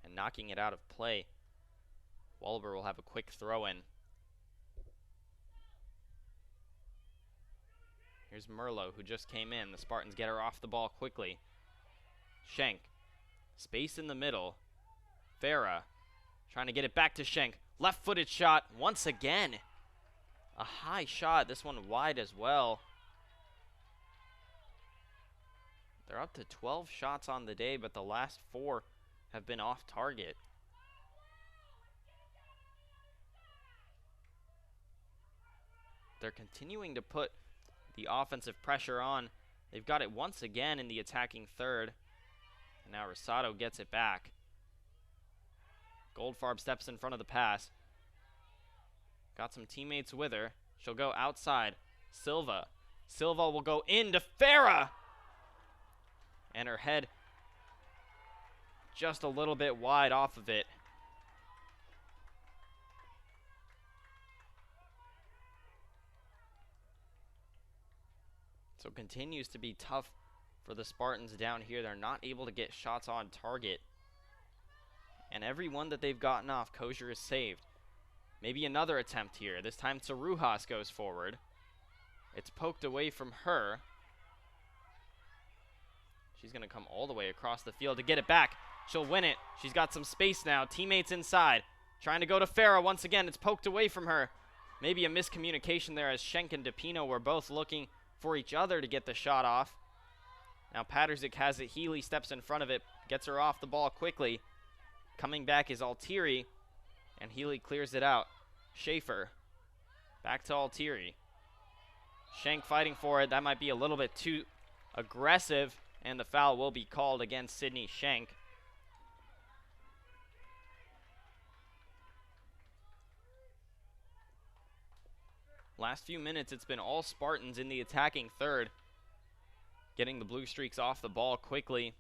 and knocking it out of play. Walber will have a quick throw in. Here's Merlot, who just came in. The Spartans get her off the ball quickly. Schenk. Space in the middle. Farah trying to get it back to Schenk. Left-footed shot once again. A high shot. This one wide as well. They're up to 12 shots on the day, but the last 4 have been off target. They're continuing to put the offensive pressure on. They've got it once again in the attacking third. And now Rosado gets it back. Goldfarb steps in front of the pass. Got some teammates with her. She'll go outside. Silva. Silva will go into Farah. And her head just a little bit wide off of it. So it continues to be tough for the Spartans down here. They're not able to get shots on target. And every one that they've gotten off, Kosher is saved. Maybe another attempt here. This time Tsaruhas goes forward. It's poked away from her. She's going to come all the way across the field to get it back. She'll win it. She's got some space now. Teammates inside. Trying to go to Farah once again. It's poked away from her. Maybe a miscommunication there, as Schenk and DePino were both looking for each other to get the shot off. Now Patterzik has it. Healy steps in front of it. Gets her off the ball quickly. Coming back is Altieri. And Healy clears it out. Schaefer. Back to Altieri. Schenk fighting for it. That might be a little bit too aggressive. And the foul will be called against Sydney Schenk. Last few minutes, it's been all Spartans in the attacking third, getting the Blue Streaks off the ball quickly.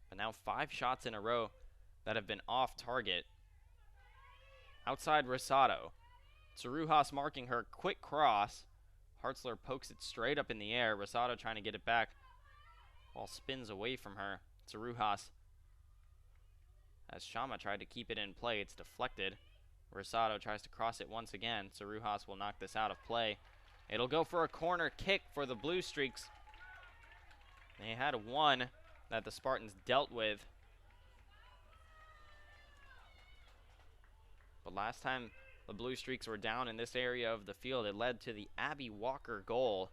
But now 5 shots in a row that have been off target. Outside Rosado. Tsarujas marking her, quick cross. Hartzler pokes it straight up in the air. Rosado trying to get it back. Ball spins away from her. Tsarujas, as Shama tried to keep it in play, it's deflected. Rosado tries to cross it once again. Tsarujas will knock this out of play. It'll go for a corner kick for the Blue Streaks. They had one that the Spartans dealt with. But last time the Blue Streaks were down in this area of the field, it led to the Abby Walker goal.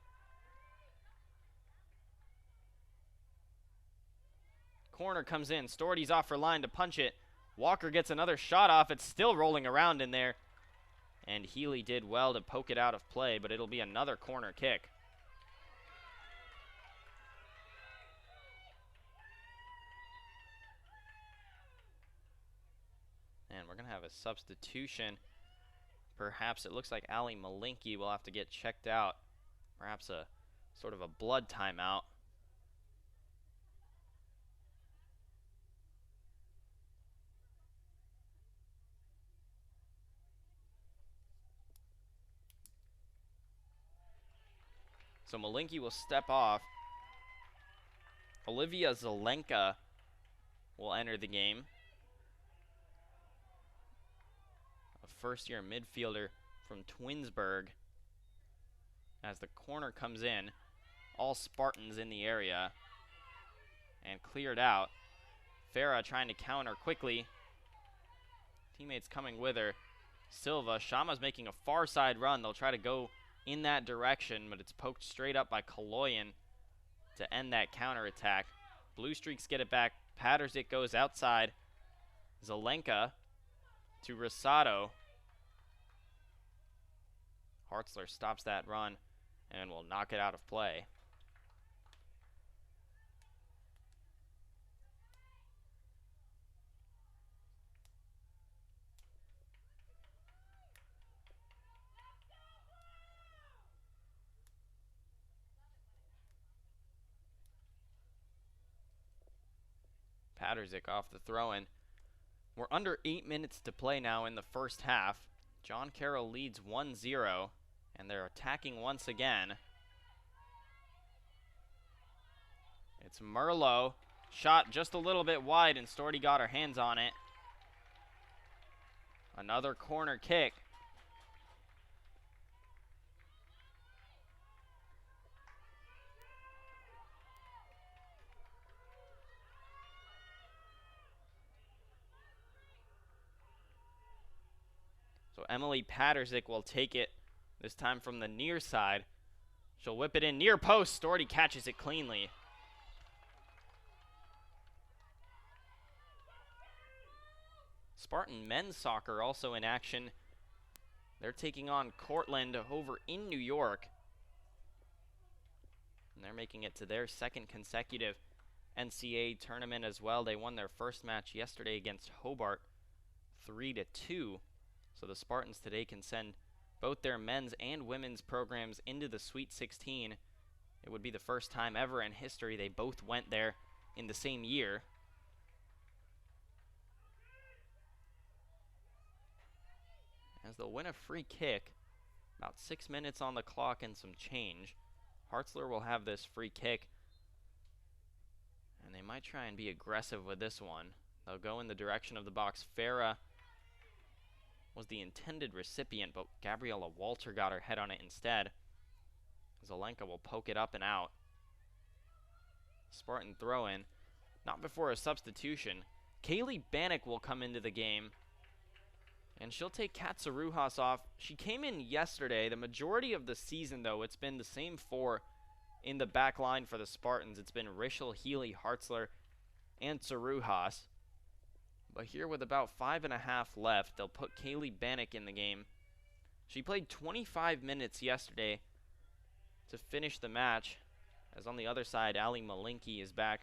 Corner comes in. Storty's off her line to punch it. Walker gets another shot off. It's still rolling around in there. And Healy did well to poke it out of play, but it'll be another corner kick. And we're going to have a substitution. Perhaps it looks like Ali Malinki will have to get checked out. Perhaps a sort of a blood timeout. So Malinki will step off. Olivia Zelenka will enter the game. A first-year midfielder from Twinsburg. As the corner comes in, all Spartans in the area. And cleared out. Farah trying to counter quickly. Teammates coming with her. Silva, Shama's making a far side run. They'll try to go in that direction, but it's poked straight up by Kaloyan to end that counterattack. Blue Streaks get it back. Patterzik goes outside. Zelenka to Rosado. Hartzler stops that run and will knock it out of play. Patterzik off the throw-in. We're under 8 minutes to play now in the first half. John Carroll leads 1-0, and they're attacking once again. It's Merlot. Shot just a little bit wide, and Storty got her hands on it. Another corner kick. So Emily Patterzik will take it, this time from the near side. She'll whip it in near post. Storty catches it cleanly. Spartan men's soccer also in action. They're taking on Cortland over in New York. And they're making it to their second consecutive NCAA tournament as well. They won their first match yesterday against Hobart 3-2. So the Spartans today can send both their men's and women's programs into the Sweet 16. It would be the first time ever in history they both went there in the same year. As they'll win a free kick, about 6 minutes on the clock and some change. Hartzler will have this free kick, and they might try and be aggressive with this one. They'll go in the direction of the box. Farah was the intended recipient, but Gabriella Walter got her head on it instead. Zelenka will poke it up and out. Spartan throw-in, not before a substitution. Kaylee Bannock will come into the game, and she'll take Kat Tsarujas off. She came in yesterday. The majority of the season, though, it's been the same four in the back line for the Spartans. It's been Rischel, Healy, Hartzler, and Tsarujas. But here with about 5.5 left, they'll put Kaylee Bannock in the game. She played 25 minutes yesterday to finish the match. As on the other side, Ali Malinki is back.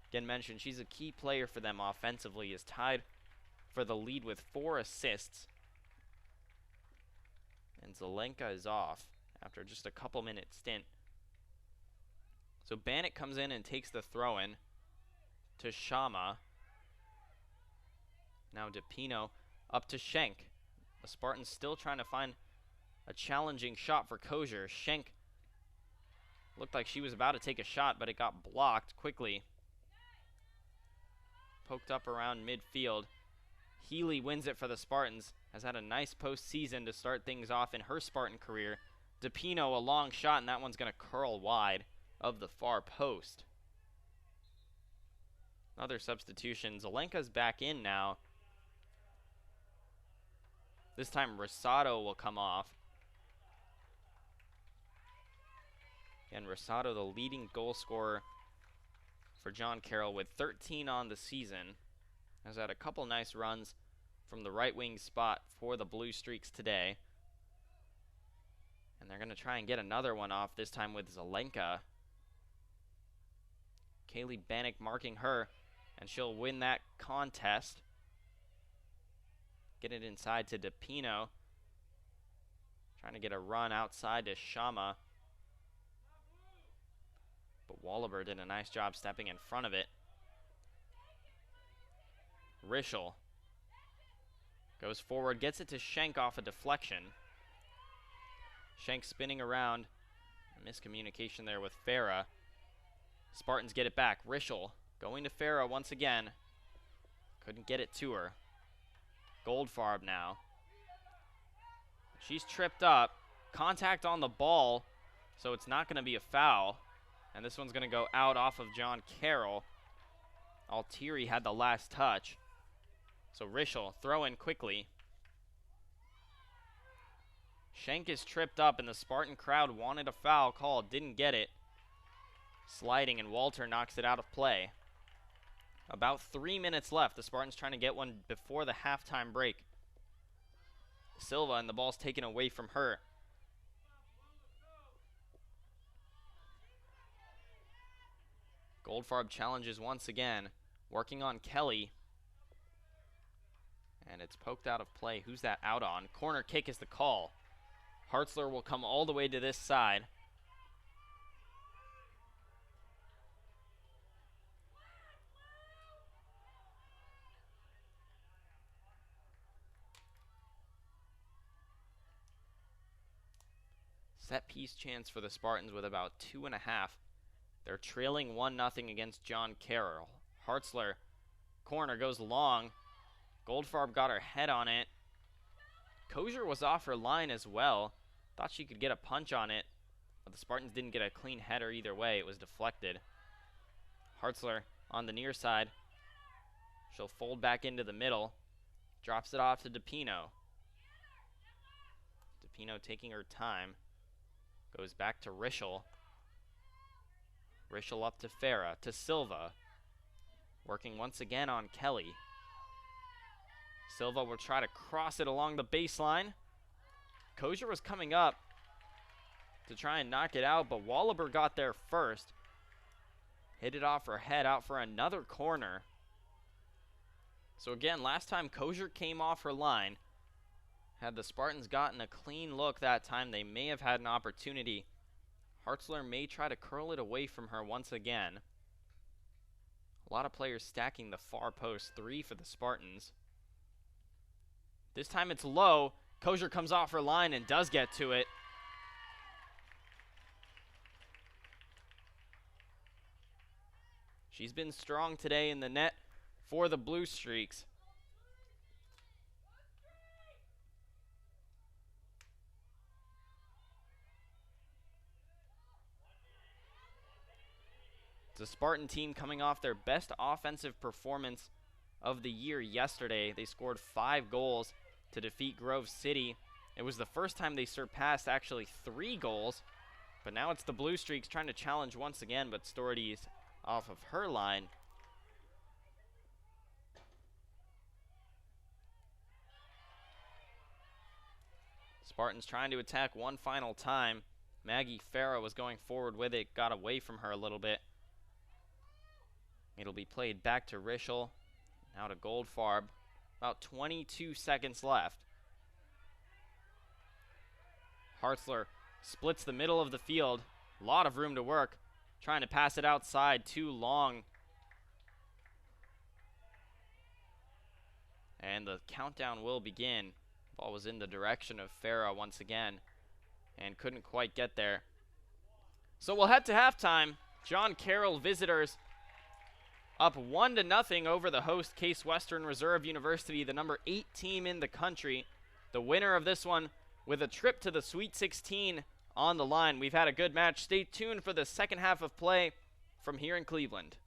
Again mentioned, she's a key player for them offensively, is tied for the lead with 4 assists. And Zelenka is off after just a couple minute stint. So Bannock comes in and takes the throw-in to Shama. Now DePino up to Schenk. The Spartans still trying to find a challenging shot for Kozier. Schenk looked like she was about to take a shot, but it got blocked quickly. Poked up around midfield. Healy wins it for the Spartans. Has had a nice postseason to start things off in her Spartan career. DePino, a long shot, and that one's going to curl wide of the far post. Another substitution. Zelenka's back in now. This time Rosado will come off. And Rosado, the leading goal scorer for John Carroll with 13 on the season, has had a couple nice runs from the right wing spot for the Blue Streaks today. And they're going to try and get another one off, this time with Zelenka. Kaylee Bannock marking her, and she'll win that contest. Get it inside to DePino. Trying to get a run outside to Shama. But Wallaber did a nice job stepping in front of it. Rischel goes forward, gets it to Schenk off a deflection. Schenk spinning around. Miscommunication there with Farah. Spartans get it back. Rischel going to Farah once again. Couldn't get it to her. Goldfarb now. She's tripped up. Contact on the ball, so it's not going to be a foul. And this one's going to go out off of John Carroll. Altieri had the last touch. So Rischel, throw in quickly. Schenk is tripped up, and the Spartan crowd wanted a foul called, didn't get it. Sliding, and Walter knocks it out of play. About 3 minutes left. The Spartans trying to get one before the halftime break. Silva, and the ball's taken away from her. Goldfarb challenges once again, working on Kelly. And it's poked out of play. Who's that out on? Corner kick is the call. Hartzler will come all the way to this side. Set piece chance for the Spartans with about 2.5. They're trailing 1-0 against John Carroll. Hartzler, corner goes long. Goldfarb got her head on it. Kozier was off her line as well. Thought she could get a punch on it, but the Spartans didn't get a clean header either way. It was deflected. Hartzler on the near side. She'll fold back into the middle. Drops it off to DePino. DePino taking her time. Goes back to Rischel. Rischel up to Farah, to Silva. Working once again on Kelly. Silva will try to cross it along the baseline. Kozier was coming up to try and knock it out, but Wallaber got there first. Hit it off her head, out for another corner. So again, last time Kozier came off her line. Had the Spartans gotten a clean look that time, they may have had an opportunity. Hartzler may try to curl it away from her once again. A lot of players stacking the far post. 3 for the Spartans. This time it's low. Kozier comes off her line and does get to it. She's been strong today in the net for the Blue Streaks. It's a Spartan team coming off their best offensive performance of the year yesterday. They scored 5 goals to defeat Grove City. It was the first time they surpassed actually 3 goals, but now it's the Blue Streaks trying to challenge once again, but Storady's off of her line. Spartans trying to attack one final time. Maggie Farah was going forward with it, got away from her a little bit. It'll be played back to Rischel, now to Goldfarb. About 22 seconds left. Hartzler splits the middle of the field. A lot of room to work. Trying to pass it outside, too long. And the countdown will begin. Ball was in the direction of Farah once again and couldn't quite get there. So we'll head to halftime. John Carroll visitors up 1-0 over the host Case Western Reserve University, the number 8 team in the country. The winner of this one with a trip to the Sweet 16 on the line. We've had a good match. Stay tuned for the second half of play from here in Cleveland.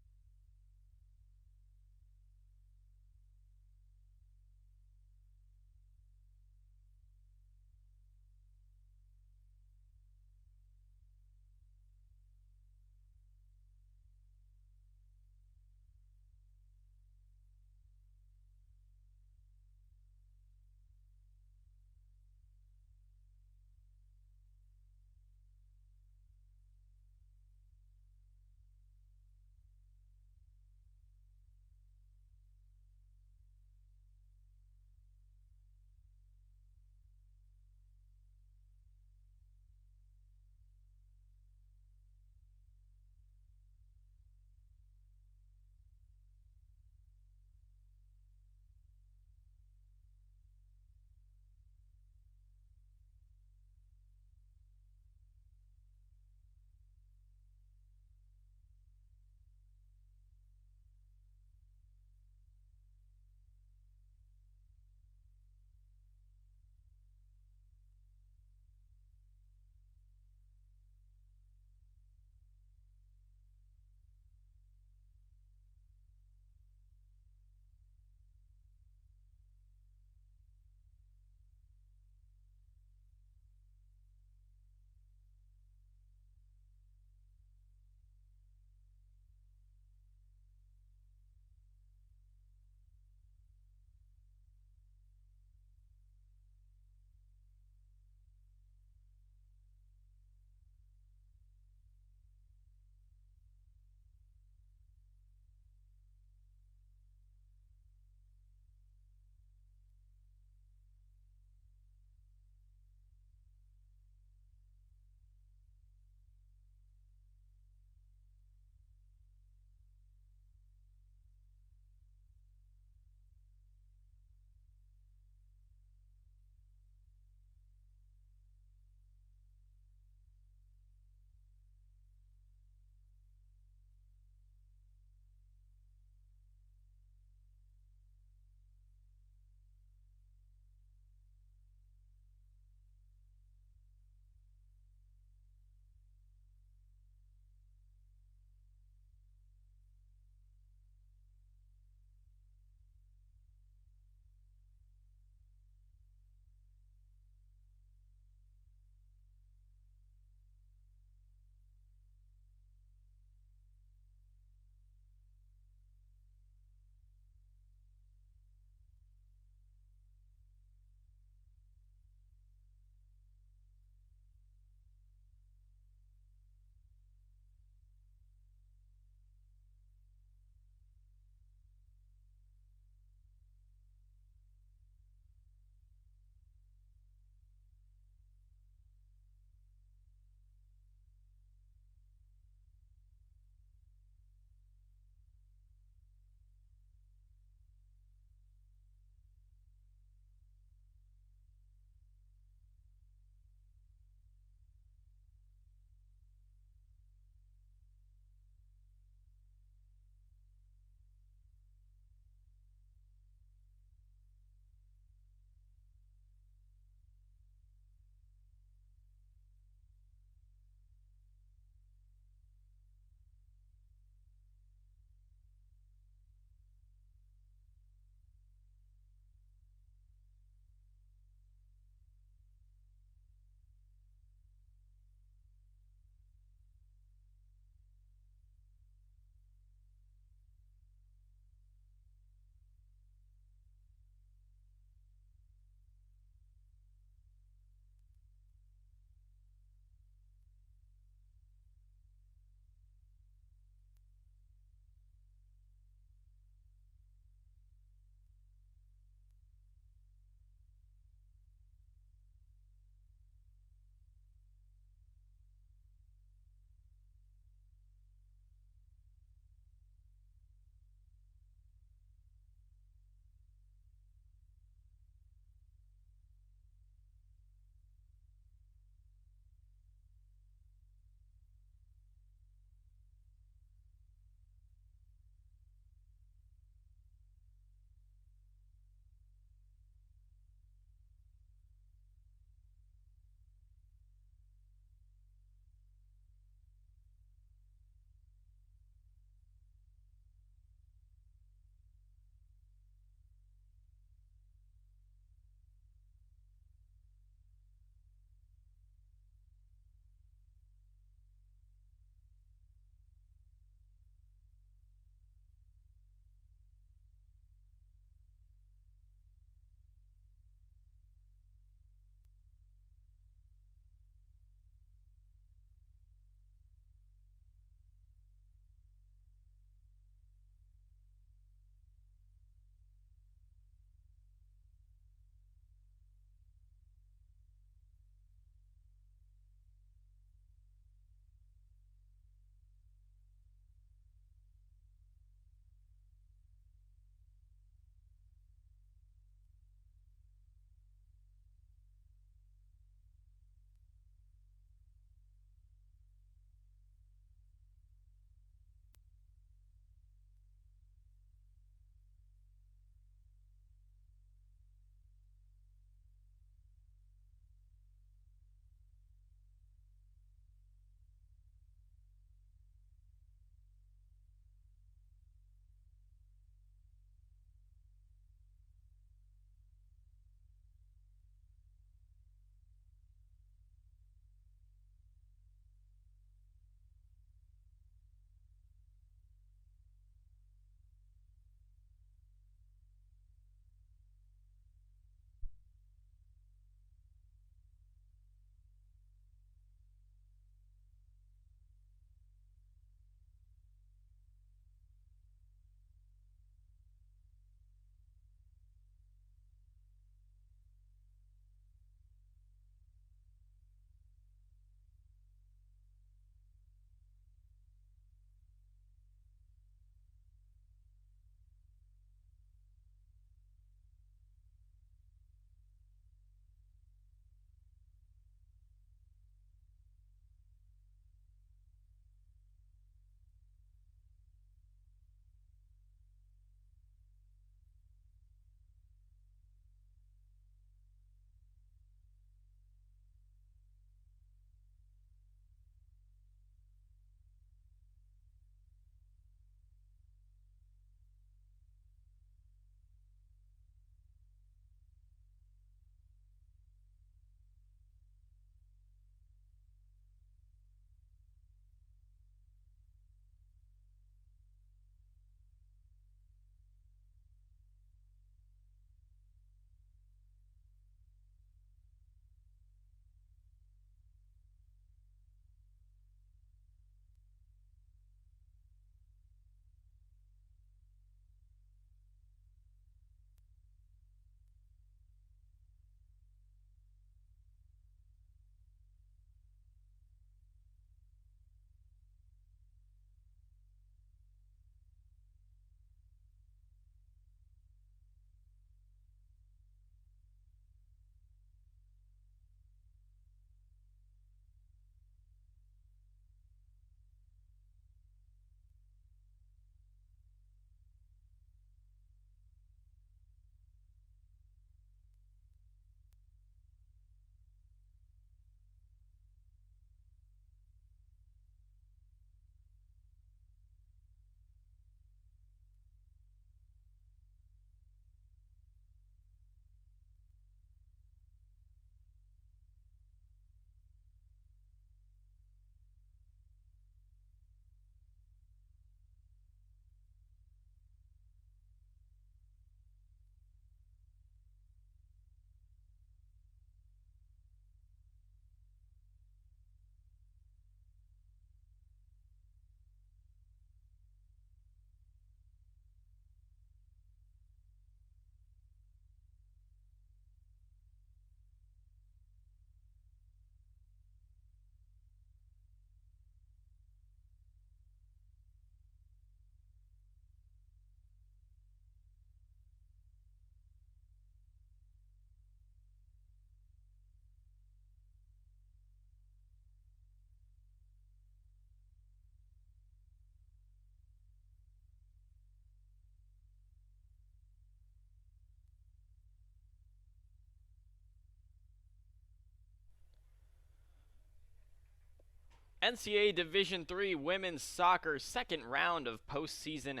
NCAA Division III Women's Soccer second round of postseason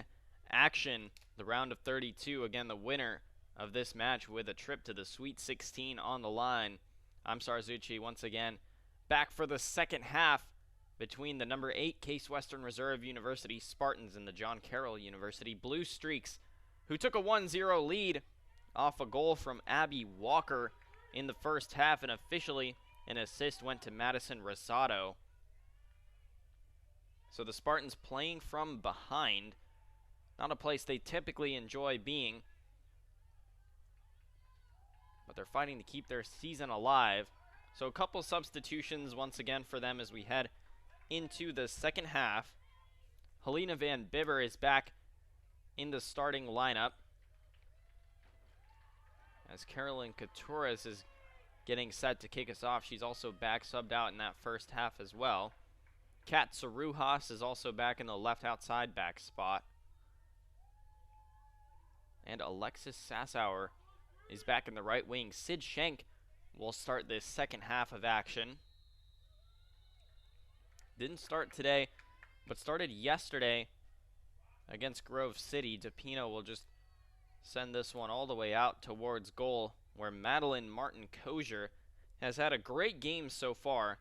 action. The round of 32. Again, the winner of this match with a trip to the Sweet 16 on the line. I'm Sarzucci once again, back for the second half between the number 8 Case Western Reserve University Spartans and the John Carroll University Blue Streaks, who took a 1-0 lead off a goal from Abby Walker in the first half, and officially an assist went to Madison Rosado. So the Spartans playing from behind, not a place they typically enjoy being, but they're fighting to keep their season alive. So a couple substitutions once again for them as we head into the second half. Helena Van Bibber is back in the starting lineup, as Carolyn Coutures is getting set to kick us off. She's also back subbed out in that first half as well. Kat Sarujas is also back in the left outside back spot. And Alexis Sassauer is back in the right wing. Sid Schenk will start this second half of action. Didn't start today, but started yesterday against Grove City. DePino will just send this one all the way out towards goal, where Madeline Martin-Kosher has had a great game so far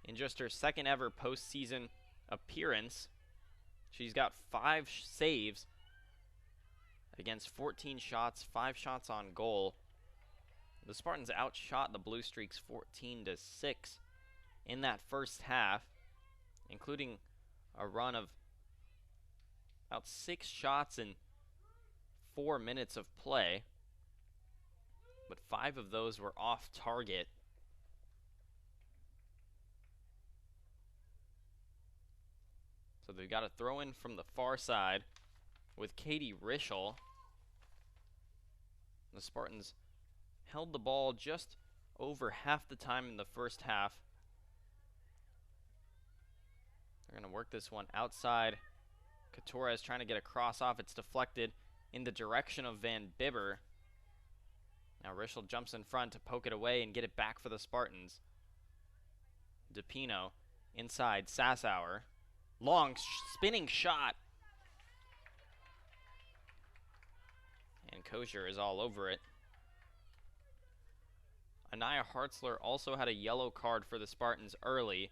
in just her second ever postseason appearance. She's got 5 saves against 14 shots, 5 shots on goal. The Spartans outshot the Blue Streaks 14-6 in that first half, including a run of about 6 shots in 4 minutes of play, but 5 of those were off target. So they've got a throw in from the far side with Katie Rischel. The Spartans held the ball just over half the time in the first half. They're going to work this one outside. Coutures trying to get a cross off. It's deflected in the direction of Van Bibber. Now Rischel jumps in front to poke it away and get it back for the Spartans. DePino inside. Sassauer. Long spinning shot. And Kosher is all over it. Anaya Hartzler also had a yellow card for the Spartans early.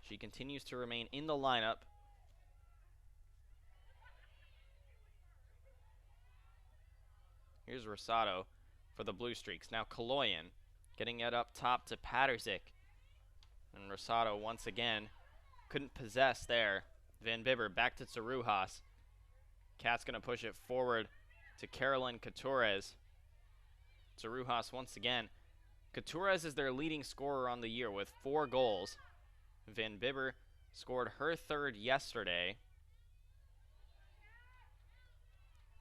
She continues to remain in the lineup. Here's Rosado for the Blue Streaks. Now Kaloyan getting it up top to Patterzik. And Rosado once again couldn't possess there. Van Bibber back to Sarujas. Kat's going to push it forward to Carolyn Coutures. Sarujas once again. Coutures is their leading scorer on the year with 4 goals. Van Bibber scored her 3rd yesterday.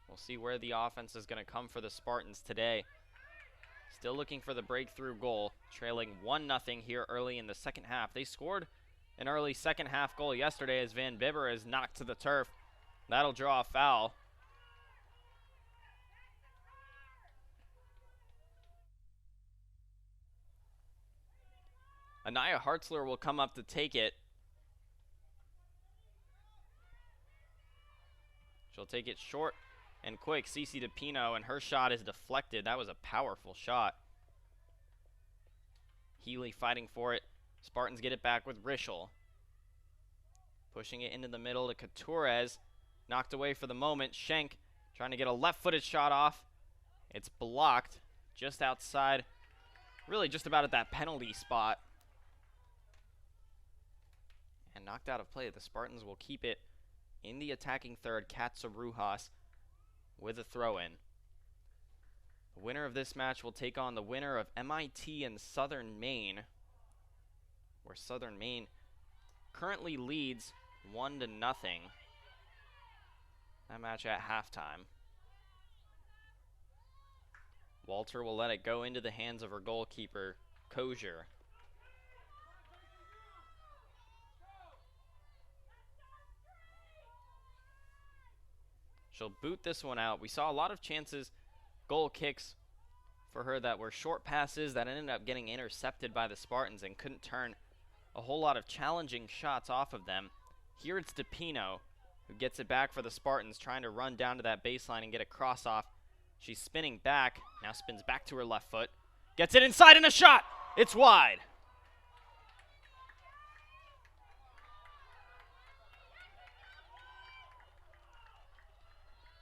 We'll see where the offense is going to come for the Spartans today. Still looking for the breakthrough goal, trailing 1-0 here early in the second half. They scored an early second half goal yesterday as Van Bibber is knocked to the turf. That'll draw a foul. Anaya Hartzler will come up to take it. She'll take it short and quick. Cece DePino, and her shot is deflected. That was a powerful shot. Healy fighting for it. Spartans get it back with Rischel. Pushing it into the middle to Coutures. Knocked away for the moment. Schenk trying to get a left-footed shot off. It's blocked just outside, really just about at that penalty spot. And knocked out of play. The Spartans will keep it in the attacking third. Kat Sarujas with a throw-in. The winner of this match will take on the winner of MIT and Southern Maine, where Southern Maine currently leads 1-0. That match at halftime. Walter will let it go into the hands of her goalkeeper, Kosher. She'll boot this one out. We saw a lot of chances, goal kicks for her that were short passes that ended up getting intercepted by the Spartans and couldn't turn a whole lot of challenging shots off of them. Here it's DiPino who gets it back for the Spartans, trying to run down to that baseline and get a cross off. She's spinning back, now spins back to her left foot. Gets it inside and a shot! It's wide!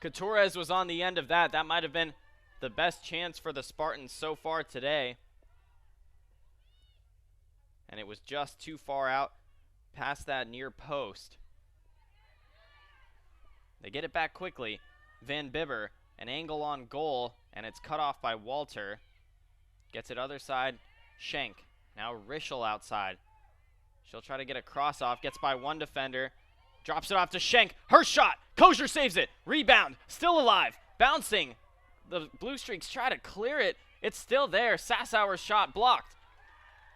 Couturez was on the end of that. That might have been the best chance for the Spartans so far today. And it was just too far out past that near post. They get it back quickly. Van Bibber, an angle on goal, and it's cut off by Walter. Gets it other side, Schenk. Now Rischel outside. She'll try to get a cross off, gets by one defender. Drops it off to Schenk. Her shot. Kosher saves it. Rebound. Still alive. Bouncing. The Blue Streaks try to clear it. It's still there. Sassauer's shot blocked.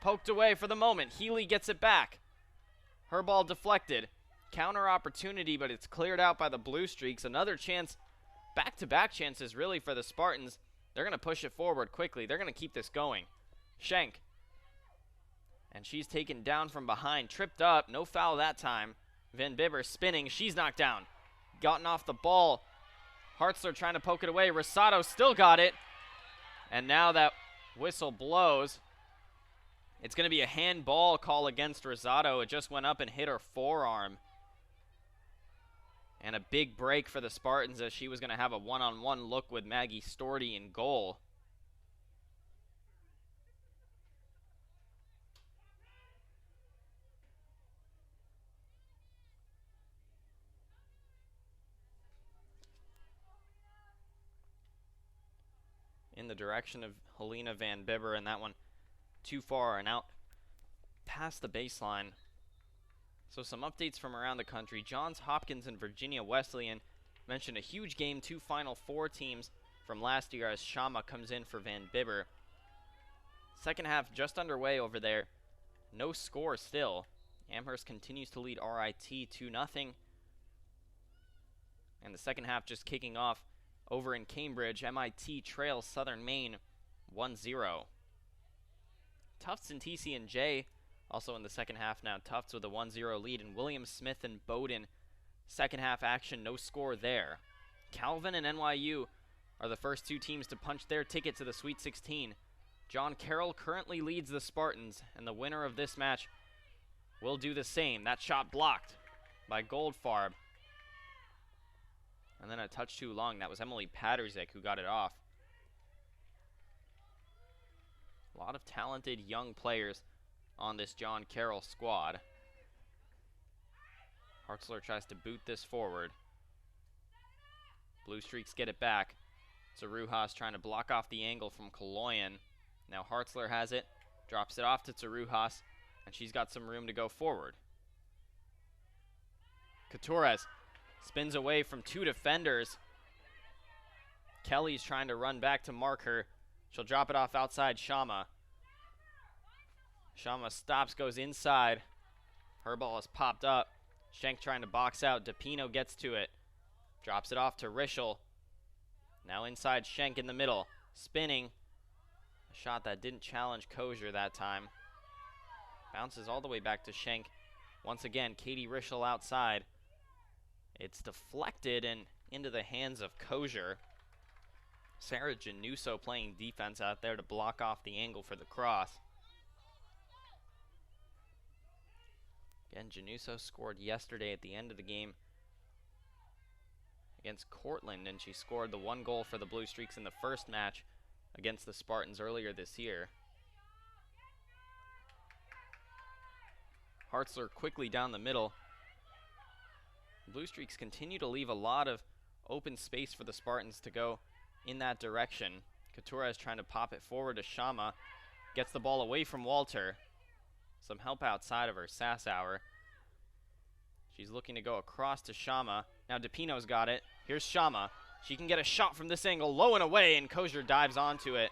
Poked away for the moment. Healy gets it back. Her ball deflected. Counter opportunity, but it's cleared out by the Blue Streaks. Another chance. Back-to-back chances really for the Spartans. They're going to push it forward quickly. They're going to keep this going. Schenk. And she's taken down from behind. Tripped up. No foul that time. Van Bibber spinning. She's knocked down. Gotten off the ball. Hartzler trying to poke it away. Rosado still got it. And now that whistle blows, it's going to be a handball call against Rosado. It just went up and hit her forearm. And a big break for the Spartans as she was going to have a one-on-one look with Maggie Storty in goal. In the direction of Helena Van Bibber, and that one too far and out past the baseline. So some updates from around the country. Johns Hopkins and Virginia Wesleyan mentioned a huge game, 2 Final Four teams from last year as Shama comes in for Van Bibber. Second half just underway over there. No score still. Amherst continues to lead RIT 2-0. And the second half just kicking off over in Cambridge. MIT trails Southern Maine 1-0. Tufts and TC&J also in the second half now. Tufts with a 1-0 lead, and William Smith and Bowdoin. Second half action, no score there. Calvin and NYU are the first two teams to punch their ticket to the Sweet 16. John Carroll currently leads the Spartans, and the winner of this match will do the same. That shot blocked by Goldfarb. And then a touch too long. That was Emily Paterzik who got it off. A lot of talented young players on this John Carroll squad. Hartzler tries to boot this forward. Blue Streaks get it back. Tsarujas trying to block off the angle from Kaloyan. Now Hartzler has it. Drops it off to Tsarujas. And she's got some room to go forward. Couturez spins away from two defenders. Kelly's trying to run back to mark her. She'll drop it off outside Shama. Shama stops, goes inside. Her ball is popped up. Schenk trying to box out. DiPino gets to it. Drops it off to Rischel. Now inside Schenk in the middle. Spinning. A shot that didn't challenge Kosher that time. Bounces all the way back to Schenk. Once again, Katie Rischel outside. It's deflected and into the hands of Kosher. Sarah Januso playing defense out there to block off the angle for the cross. Again, Januso scored yesterday at the end of the game against Cortland, and she scored the 1 goal for the Blue Streaks in the first match against the Spartans earlier this year. Hartzler quickly down the middle. Blue Streaks continue to leave a lot of open space for the Spartans to go in that direction. Couture is trying to pop it forward to Shama. Gets the ball away from Walter. Some help outside of her, Sassauer. She's looking to go across to Shama. Now DiPino's got it. Here's Shama. She can get a shot from this angle, low and away, and Kosher dives onto it.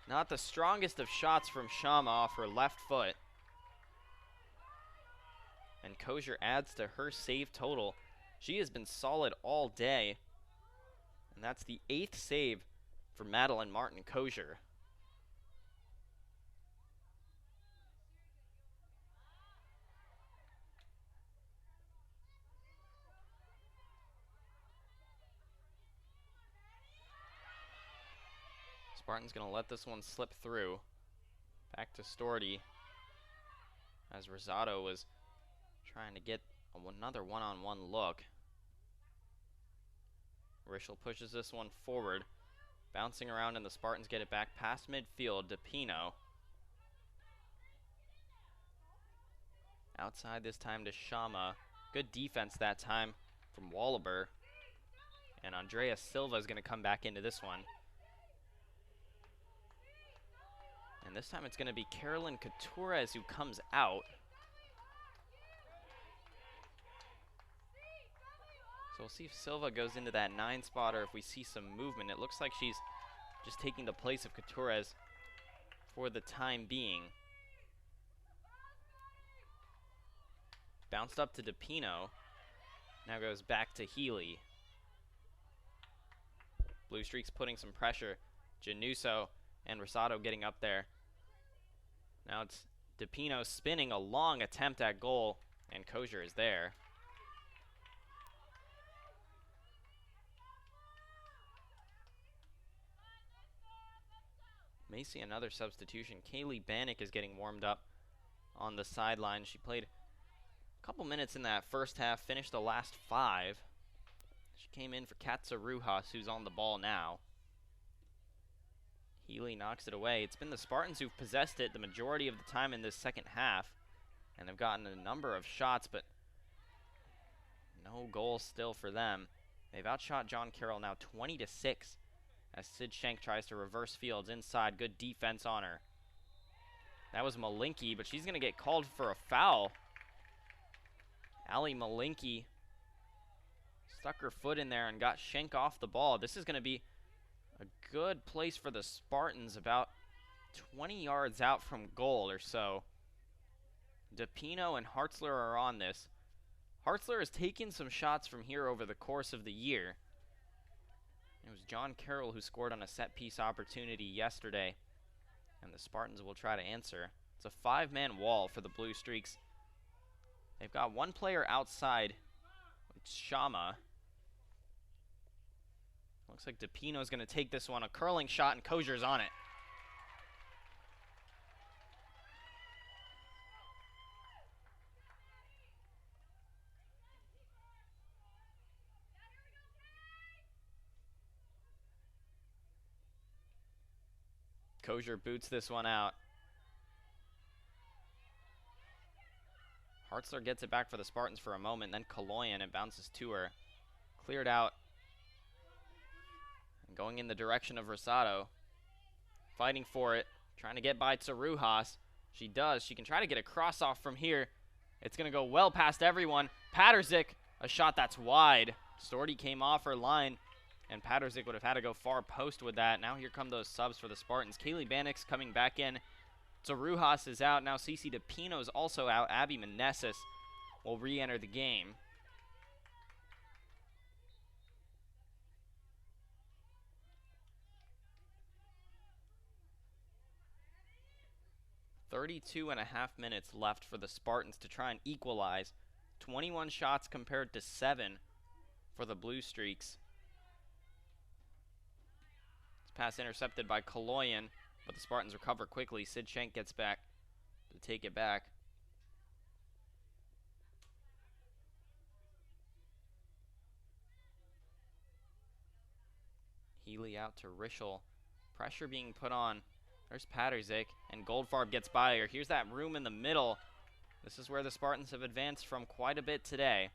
Not the strongest of shots from Shama off her left foot. And Kosher adds to her save total. She has been solid all day. And that's the 8th save for Madeline Martin Kosher. Spartans going to let this one slip through. Back to Storti, as Rosado was trying to get another one-on-one look. Rischel pushes this one forward, bouncing around, and the Spartans get it back past midfield. DiPino. Outside this time to Shama. Good defense that time from Wallaber. And Andrea Silva is going to come back into this one. And this time it's going to be Carolyn Coutures who comes out. So we'll see if Silva goes into that 9 spot or if we see some movement. It looks like she's just taking the place of Coutures for the time being. Bounced up to DiPino. Now goes back to Healy. Blue Streaks putting some pressure. Januso and Rosado getting up there. Now it's DiPino spinning a long attempt at goal, and Kosher is there. May see another substitution. Kaylee Bannock is getting warmed up on the sideline. She played a couple minutes in that first half, finished the last 5. She came in for Katza Rujas, who's on the ball now. Healy knocks it away. It's been the Spartans who've possessed it the majority of the time in this second half, and they've gotten a number of shots, but no goals still for them. They've outshot John Carroll now 20-6 as Sid Schenk tries to reverse fields inside. Good defense on her. That was Malinky, but she's going to get called for a foul. Ali Malinky stuck her foot in there and got Schenk off the ball. This is going to be a good place for the Spartans, about 20 yards out from goal or so. DiPino and Hartzler are on this. Hartzler has taken some shots from here over the course of the year. It was John Carroll who scored on a set-piece opportunity yesterday, and the Spartans will try to answer. It's a 5-man wall for the Blue Streaks. They've got one player outside. It's Shama. Looks like DiPino's going to take this one. A curling shot, and Kosher's on it. Kosher boots this one out. Hartzler gets it back for the Spartans for a moment, then Kaloyan, and bounces to her. Cleared out. And going in the direction of Rosado. Fighting for it. Trying to get by Tsarujas. She does. She can try to get a cross off from here. It's going to go well past everyone. Paterzik, a shot that's wide. Storti came off her line, and Paterzik would have had to go far post with that. Now here come those subs for the Spartans. Kaylee Bannock's coming back in. Tsarujas is out. Now Cece DiPino's also out. Abby Meneses will re-enter the game. "32.5 minutes left for the Spartans to try and equalize. 21 shots compared to 7 for the Blue Streaks. This pass intercepted by Kaloyan, but the Spartans recover quickly. Sid Schenk gets back to take it back. Healy out to Rischel. Pressure being put on. There's Paterzik, and Goldfarb gets by her. Here's that room in the middle. This is where the Spartans have advanced from quite a bit today.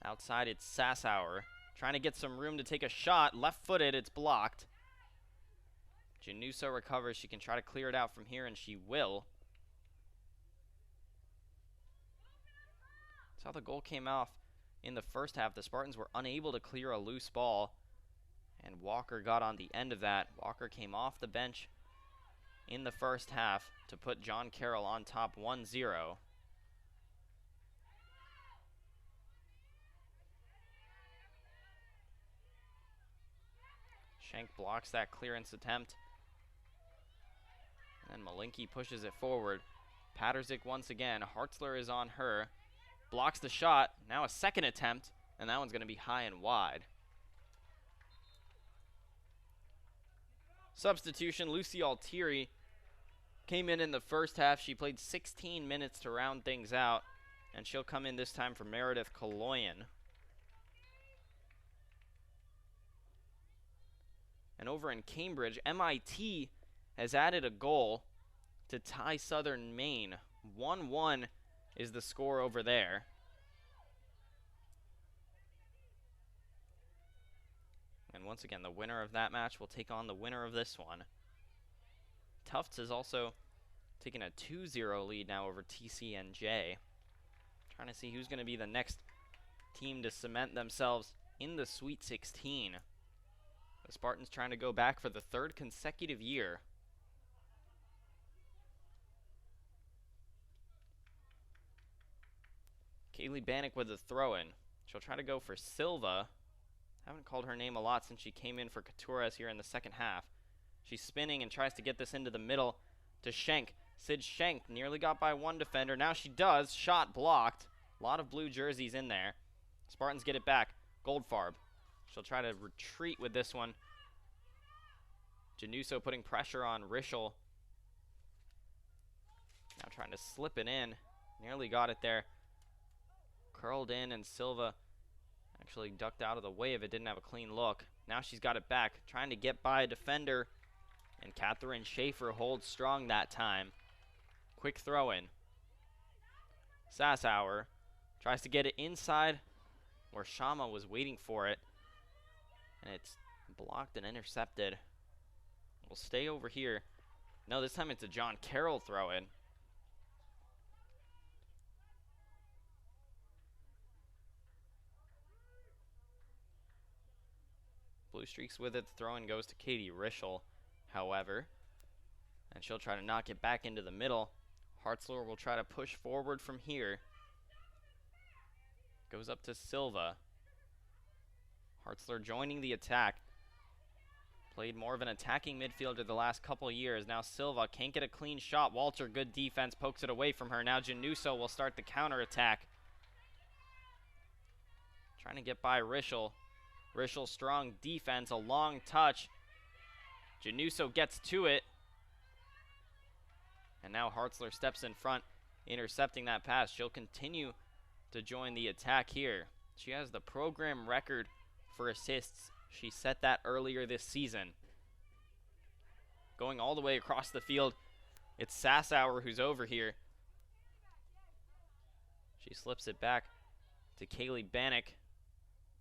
Outside, it's Sassauer. Trying to get some room to take a shot. Left-footed, it's blocked. Januso recovers. She can try to clear it out from here, and she will. That's how the goal came off in the first half. The Spartans were unable to clear a loose ball, and Walker got on the end of that. Walker came off the bench in the first half to put John Carroll on top 1-0. Schenk blocks that clearance attempt. And Malinky pushes it forward. Paterzik once again. Hartzler is on her. Blocks the shot. Now a second attempt, and that one's going to be high and wide. Substitution, Lucy Altieri came in the first half. She played 16 minutes to round things out, and she'll come in this time for Meredith Kaloyan. And over in Cambridge, MIT has added a goal to tie Southern Maine. 1-1 is the score over there. And once again, the winner of that match will take on the winner of this one. Tufts is also taking a 2-0 lead now over TCNJ. Trying to see who's going to be the next team to cement themselves in the Sweet 16. The Spartans trying to go back for the third consecutive year. Kaylee Bannock with the throw-in. She'll try to go for Silva. Haven't called her name a lot since she came in for Coutures here in the second half. She's spinning and tries to get this into the middle to Schenk. Sid Schenk nearly got by one defender. Now she does. Shot blocked. A lot of blue jerseys in there. Spartans get it back. Goldfarb. She'll try to retreat with this one. Januso putting pressure on Rischel. Now trying to slip it in. Nearly got it there. Curled in, and Silva actually ducked out of the way of it. Didn't have a clean look. Now she's got it back. Trying to get by a defender. And Catherine Schaefer holds strong that time. Quick throw in. Sasauer tries to get it inside where Shama was waiting for it. And it's blocked and intercepted. We'll stay over here. No, this time it's a John Carroll throw in. Blue Streaks with it. The throw-in goes to Katie Rischel, however. And she'll try to knock it back into the middle. Hartzler will try to push forward from here. Goes up to Silva. Hartzler joining the attack. Played more of an attacking midfielder the last couple years. Now Silva can't get a clean shot. Walter, good defense, pokes it away from her. Now Januso will start the counterattack. Trying to get by Rischel. Rischel, strong defense, a long touch. Januso gets to it. And now Hartzler steps in front, intercepting that pass. She'll continue to join the attack here. She has the program record for assists. She set that earlier this season. Going all the way across the field, it's Sasauer who's over here. She slips it back to Kaylee Bannock.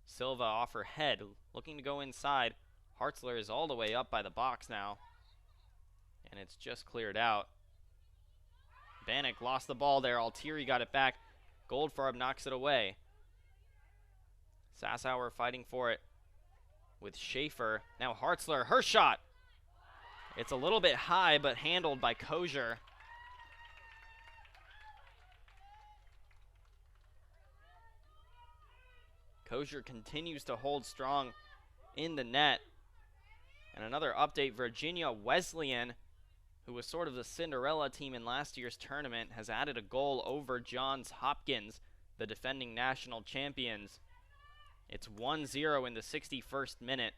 Silva off her head, looking to go inside. Hartzler is all the way up by the box now. And it's just cleared out. Bannock lost the ball there. Altieri got it back. Goldfarb knocks it away. Sasauer fighting for it with Schaefer. Now Hartzler, her shot. It's a little bit high, but handled by Kosier. Kosier continues to hold strong in the net. And another update, Virginia Wesleyan, who was sort of the Cinderella team in last year's tournament, has added a goal over Johns Hopkins, the defending national champions. It's 1-0 in the 61st minute.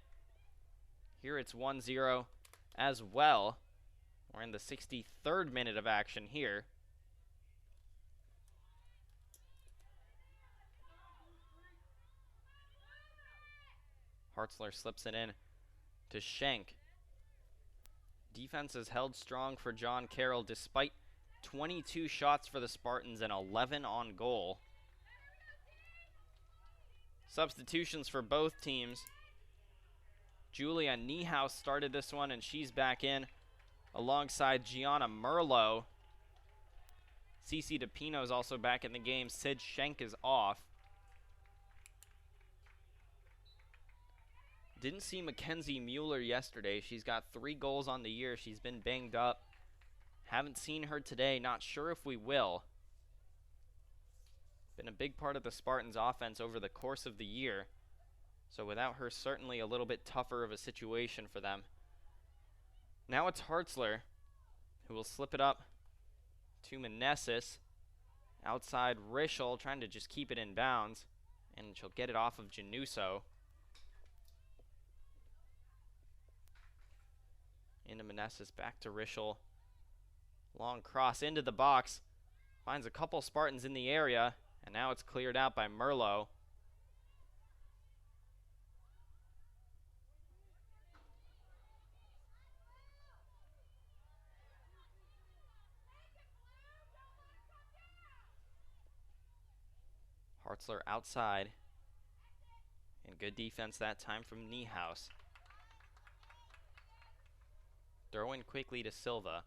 Here it's 1-0 as well. We're in the 63rd minute of action here. Hartzler slips it in to Schenk. Defense has held strong for John Carroll despite 22 shots for the Spartans and 11 on goal. Substitutions for both teams. Julia Niehaus started this one, and she's back in alongside Gianna Merlo. Cece DePino is also back in the game. Sid Schenk is off. Didn't see Mackenzie Mueller yesterday. She's got 3 goals on the year. She's been banged up. Haven't seen her today. Not sure if we will. Been a big part of the Spartans' offense over the course of the year. So without her, certainly a little bit tougher of a situation for them. Now it's Hartzler, who will slip it up to Meneses. Outside Rischel, trying to just keep it in bounds. And she'll get it off of Januso. into Manessis, back to Rischel. Long cross into the box. Finds a couple Spartans in the area, and now it's cleared out by Merlot. Hartzler outside. And good defense that time from Niehaus. Throw in quickly to Silva.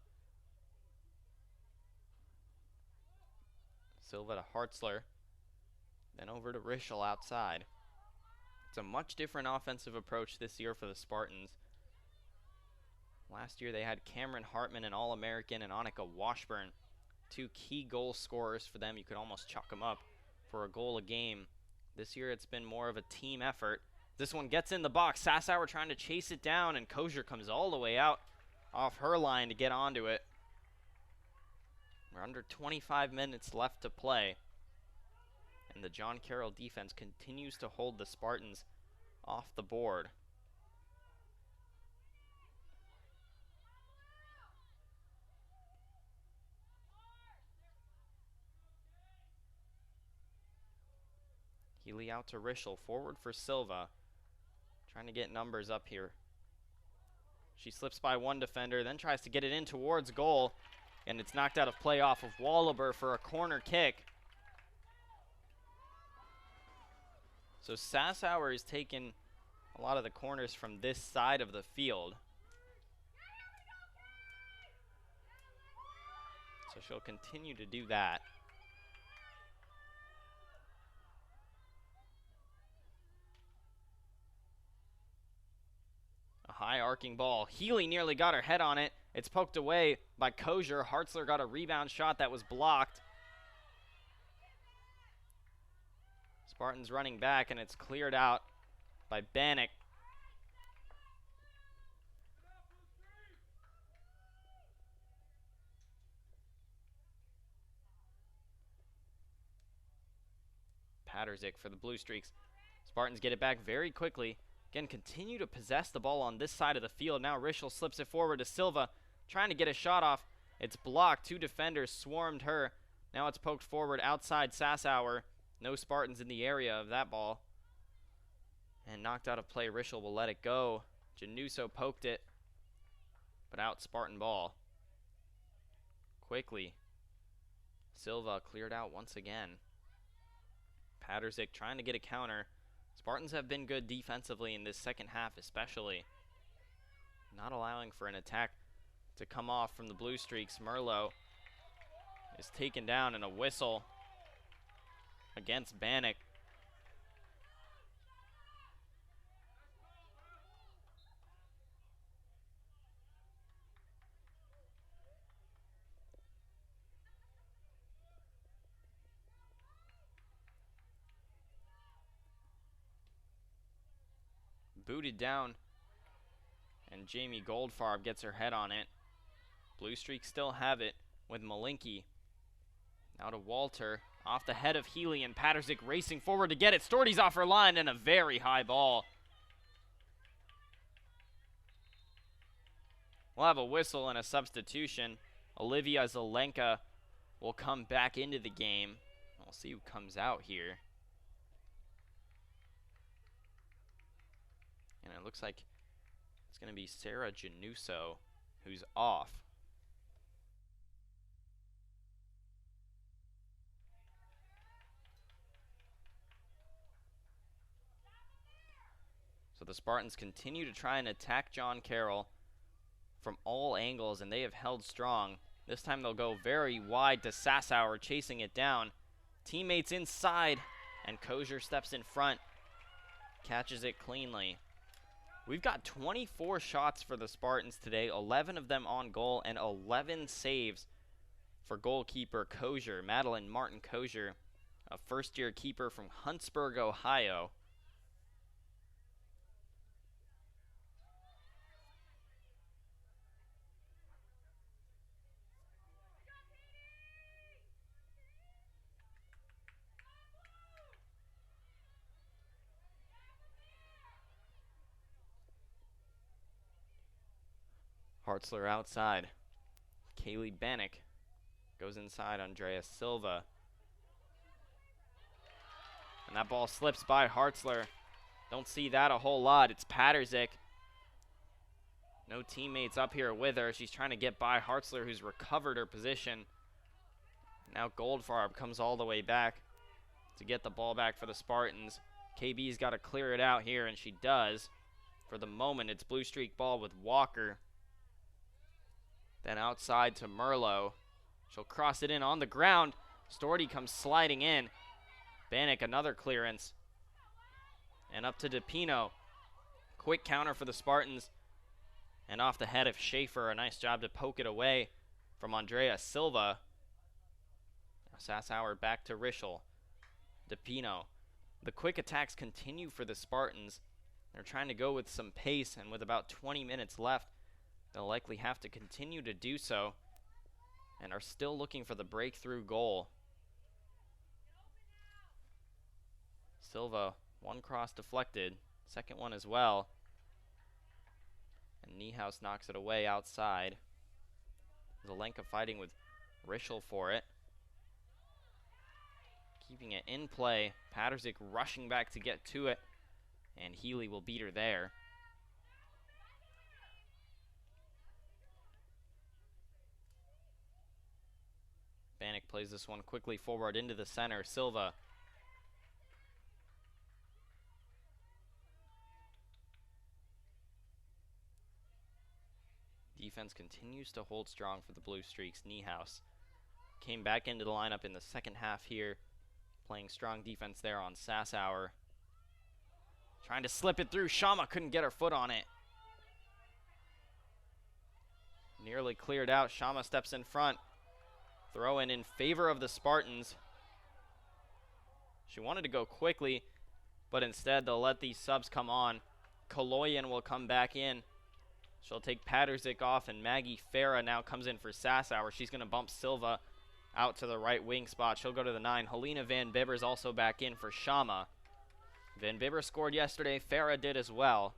Silva to Hartzler. Then over to Rischel outside. It's a much different offensive approach this year for the Spartans. Last year they had Cameron Hartman, an All-American, and Annika Washburn. Two key goal scorers for them. You could almost chalk them up for a goal a game. This year it's been more of a team effort. This one gets in the box. Sassauer trying to chase it down, and Kosher comes all the way out off her line to get onto it. We're under 25 minutes left to play. And the John Carroll defense continues to hold the Spartans off the board. Healy out to Rischel, forward for Silva. Trying to get numbers up here. She slips by one defender, then tries to get it in towards goal. And it's knocked out of play off of Wallaber for a corner kick. So Sassauer is taking a lot of the corners from this side of the field. So she'll continue to do that. A high arcing ball. Healy nearly got her head on it. It's poked away by Kosher. Hartzler got a rebound shot that was blocked. Spartans running back, and it's cleared out by Bannock. Paterzik for the Blue Streaks. Spartans get it back very quickly. Again, continue to possess the ball on this side of the field. Now Rischel slips it forward to Silva, trying to get a shot off. It's blocked. Two defenders swarmed her. Now it's poked forward outside Sassauer. No Spartans in the area of that ball. And knocked out of play. Rischel will let it go. Januso poked it, but out Spartan ball. Quickly. Silva cleared out once again. Paterzik trying to get a counter. Spartans have been good defensively in this second half especially. Not allowing for an attack to come off from the Blue Streaks. Merlot is taken down, and a whistle against Bannock. Booted down, and Jamie Goldfarb gets her head on it. Blue Streaks still have it with Malinky. Now to Walter, off the head of Healy, and Paterzik racing forward to get it. Storty's off her line, and a very high ball. We'll have a whistle and a substitution. Olivia Zelenka will come back into the game. We'll see who comes out here. And it looks like it's going to be Sarah Januso who's off. So the Spartans continue to try and attack John Carroll from all angles, and they have held strong. This time they'll go very wide to Sassauer, chasing it down. Teammates inside, and Kosher steps in front, catches it cleanly. We've got 24 shots for the Spartans today, 11 of them on goal, and 11 saves for goalkeeper Kosher, Madeline Martin Kosher, a first-year keeper from Huntsburg, Ohio. Hartzler outside. Kaylee Bannock goes inside. Andrea Silva. And that ball slips by Hartzler. Don't see that a whole lot. It's Patterzik. No teammates up here with her. She's trying to get by Hartzler, who's recovered her position. Now Goldfarb comes all the way back to get the ball back for the Spartans. KB's got to clear it out here, and she does. For the moment, it's Blue Streak ball with Walker. Then outside to Merlot. She'll cross it in on the ground. Storty comes sliding in. Bannock, another clearance. And up to DePino. Quick counter for the Spartans. And off the head of Schaefer. A nice job to poke it away from Andrea Silva. Now Sassauer back to Rischel. DePino. The quick attacks continue for the Spartans. They're trying to go with some pace, and with about 20 minutes left, they'll likely have to continue to do so, and are still looking for the breakthrough goal. Silva, one cross deflected, second one as well. And Niehaus knocks it away outside. Zelenka fighting with Rischel for it. Keeping it in play. Patterzik rushing back to get to it. And Healy will beat her there. Bannock plays this one quickly forward into the center. Silva. Defense continues to hold strong for the Blue Streaks. Niehaus came back into the lineup in the second half here, playing strong defense there on Sassauer. Trying to slip it through. Shama couldn't get her foot on it. Nearly cleared out. Shama steps in front. Throw in favor of the Spartans. She wanted to go quickly, but instead they'll let these subs come on. Kaloyan will come back in. She'll take Patterzik off, and Maggie Farah now comes in for Sassauer. She's going to bump Silva out to the right wing spot. She'll go to the 9. Helena Van Bibber's also back in for Shama. Van Bibber scored yesterday. Farah did as well.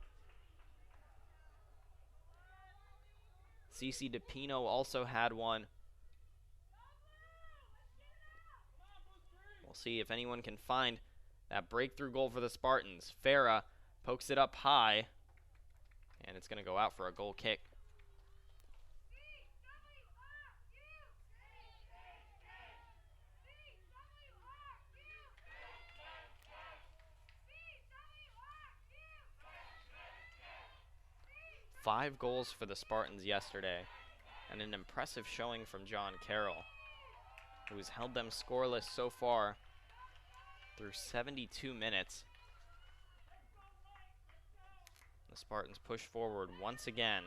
Cece DePino also had one. We'll see if anyone can find that breakthrough goal for the Spartans. Farah pokes it up high, and it's going to go out for a goal kick. Five goals for the Spartans yesterday, and an impressive showing from John Carroll, who has held them scoreless so far through 72 minutes. The Spartans push forward once again.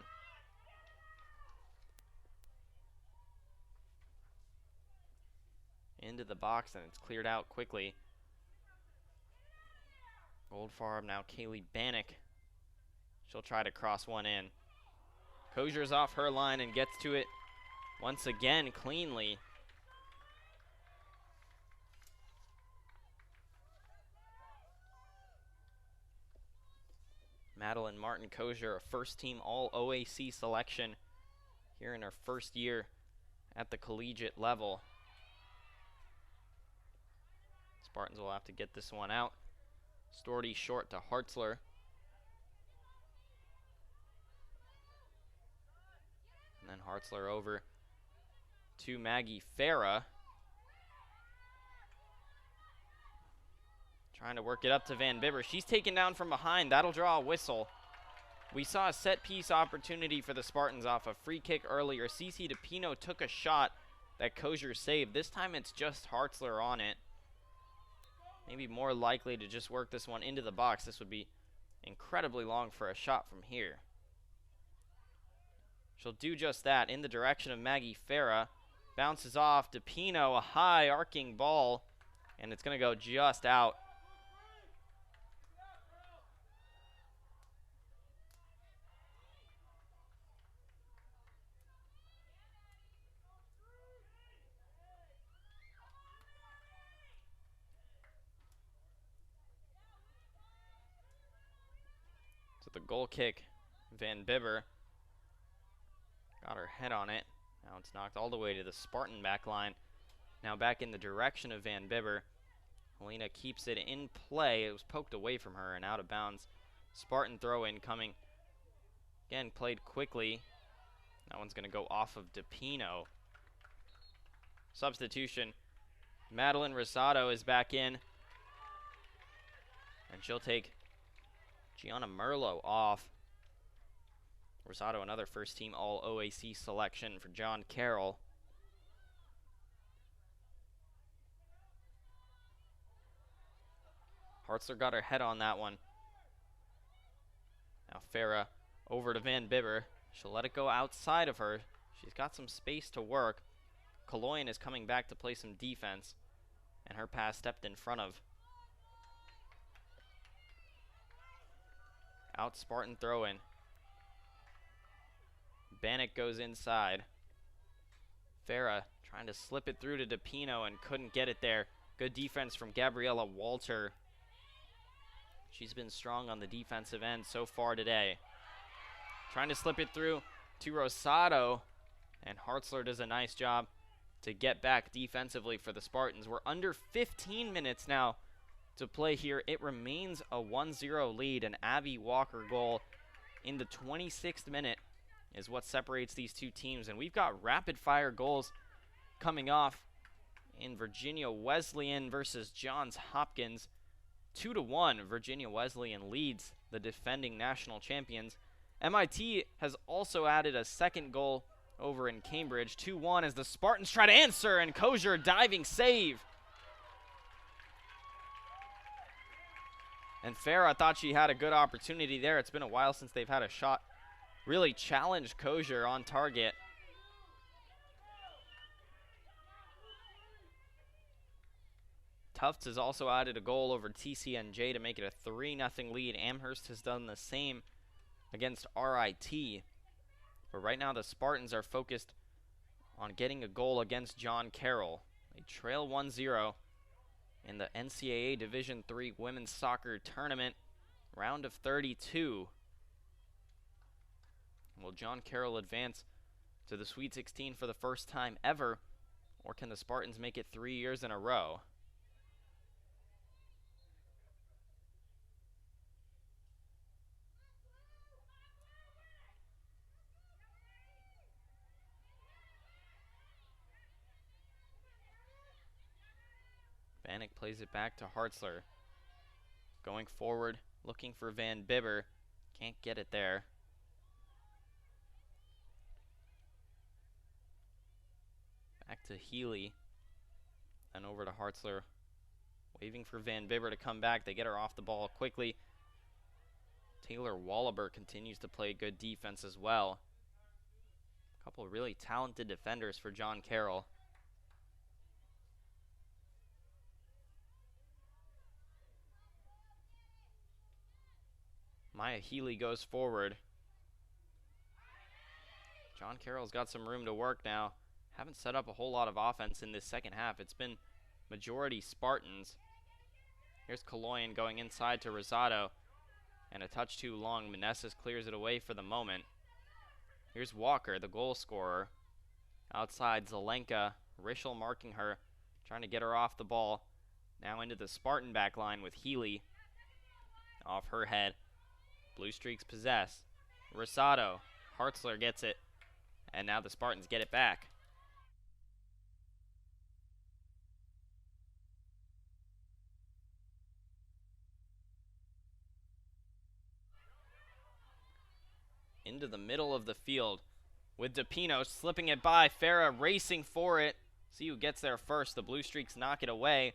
Into the box, and it's cleared out quickly. Goldfarb, now Kaylee Bannock. She'll try to cross one in. Kozier's off her line and gets to it once again cleanly. Madeline Martin Kozier, a first-team All-OAC selection here in her first year at the collegiate level. Spartans will have to get this one out. Storty short to Hartzler. And then Hartzler over to Maggie Farah. Trying to work it up to Van Bibber. She's taken down from behind. That'll draw a whistle. We saw a set-piece opportunity for the Spartans off a free kick earlier. Cece DePino took a shot that Kozier saved. This time it's just Hartzler on it. Maybe more likely to just work this one into the box. This would be incredibly long for a shot from here. She'll do just that in the direction of Maggie Farah. Bounces off DePino, a high arcing ball, and it's going to go just out. So the goal kick, Van Bibber. Got her head on it. Now it's knocked all the way to the Spartan back line. Now back in the direction of Van Bibber. Helena keeps it in play. It was poked away from her and out of bounds. Spartan throw-in coming. Again, played quickly. That one's going to go off of DePino. Substitution. Madeline Rosado is back in. And she'll take Gianna Merlo off. Rosado, another first-team All-OAC selection for John Carroll. Hartzler got her head on that one. Now Farah over to Van Bibber. She'll let it go outside of her. She's got some space to work. Kaloyan is coming back to play some defense. And her pass stepped in front of. Out Spartan throw-in. Bannock goes inside. Farah trying to slip it through to DePino and couldn't get it there. Good defense from Gabriella Walter. She's been strong on the defensive end so far today. Trying to slip it through to Rosado. And Hartzler does a nice job to get back defensively for the Spartans. We're under 15 minutes now to play here. It remains a 1-0 lead. An Abby Walker goal in the 26th minute is what separates these two teams. And we've got rapid-fire goals coming off in Virginia Wesleyan versus Johns Hopkins. 2-1, Virginia Wesleyan leads the defending national champions. MIT has also added a second goal over in Cambridge. 2-1 as the Spartans try to answer, and Kosher diving save. And Farah thought she had a good opportunity there. It's been a while since they've had a shot really challenged Kosher on target. Tufts has also added a goal over TCNJ to make it a 3-0 lead. Amherst has done the same against RIT. But right now the Spartans are focused on getting a goal against John Carroll. They trail 1-0 in the NCAA Division III Women's Soccer Tournament, round of 32. Will John Carroll advance to the Sweet 16 for the first time ever, or can the Spartans make it 3 years in a row? Bannock plays it back to Hartzler. Going forward, looking for Van Bibber. Can't get it there. Back to Healy. And over to Hartzler. Waving for Van Bibber to come back. They get her off the ball quickly. Taylor Wallaber continues to play good defense as well. A couple of really talented defenders for John Carroll. Maya Healy goes forward. John Carroll's got some room to work now. Haven't set up a whole lot of offense in this second half. It's been majority Spartans. Here's Kaloyan going inside to Rosado. And a touch too long. Meneses clears it away for the moment. Here's Walker, the goal scorer. Outside Zelenka. Rischel marking her. Trying to get her off the ball. Now into the Spartan back line with Healy. Off her head. Blue Streaks possess. Rosado. Hartzler gets it. And now the Spartans get it back. Into the middle of the field with DePino slipping it by. Farah racing for it. See who gets there first. The Blue Streaks knock it away.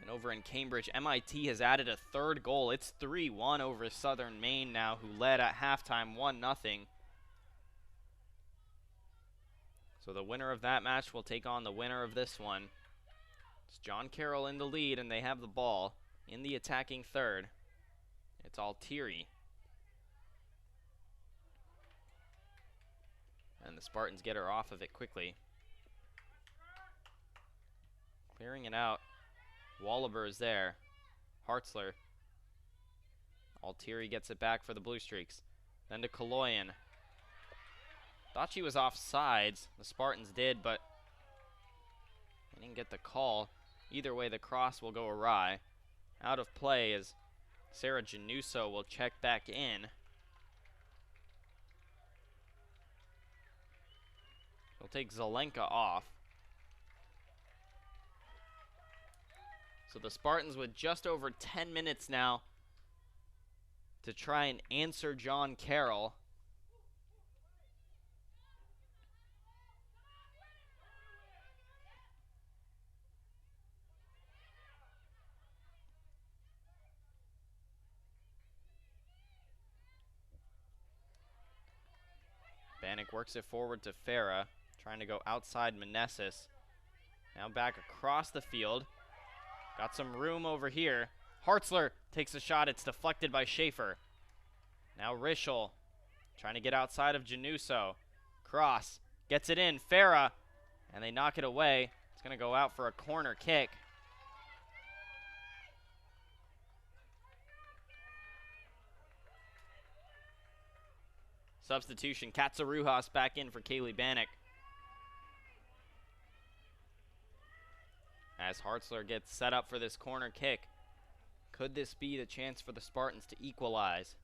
And over in Cambridge, MIT has added a third goal. It's 3-1 over Southern Maine now, who led at halftime 1-0. So the winner of that match will take on the winner of this one. It's John Carroll in the lead, and they have the ball in the attacking third. It's Altieri. And the Spartans get her off of it quickly. Clearing it out. Wallaber is there. Hartzler. Altieri gets it back for the Blue Streaks. Then to Kaloyan. Thought she was offsides. The Spartans did, but they didn't get the call. Either way, the cross will go awry. Out of play as Sarah Januso will check back in. He'll take Zelenka off. So the Spartans with just over 10 minutes now to try and answer John Carroll. Bannock works it forward to Farah, trying to go outside Meneses. Now back across the field. Got some room over here. Hartzler takes a shot. It's deflected by Schaefer. Now Rischel trying to get outside of Januso. Cross gets it in. Farah, and they knock it away. It's going to go out for a corner kick. Substitution, Katsaruhas back in for Kaylee Bannock. As Hartzler gets set up for this corner kick. Could this be the chance for the Spartans to equalize?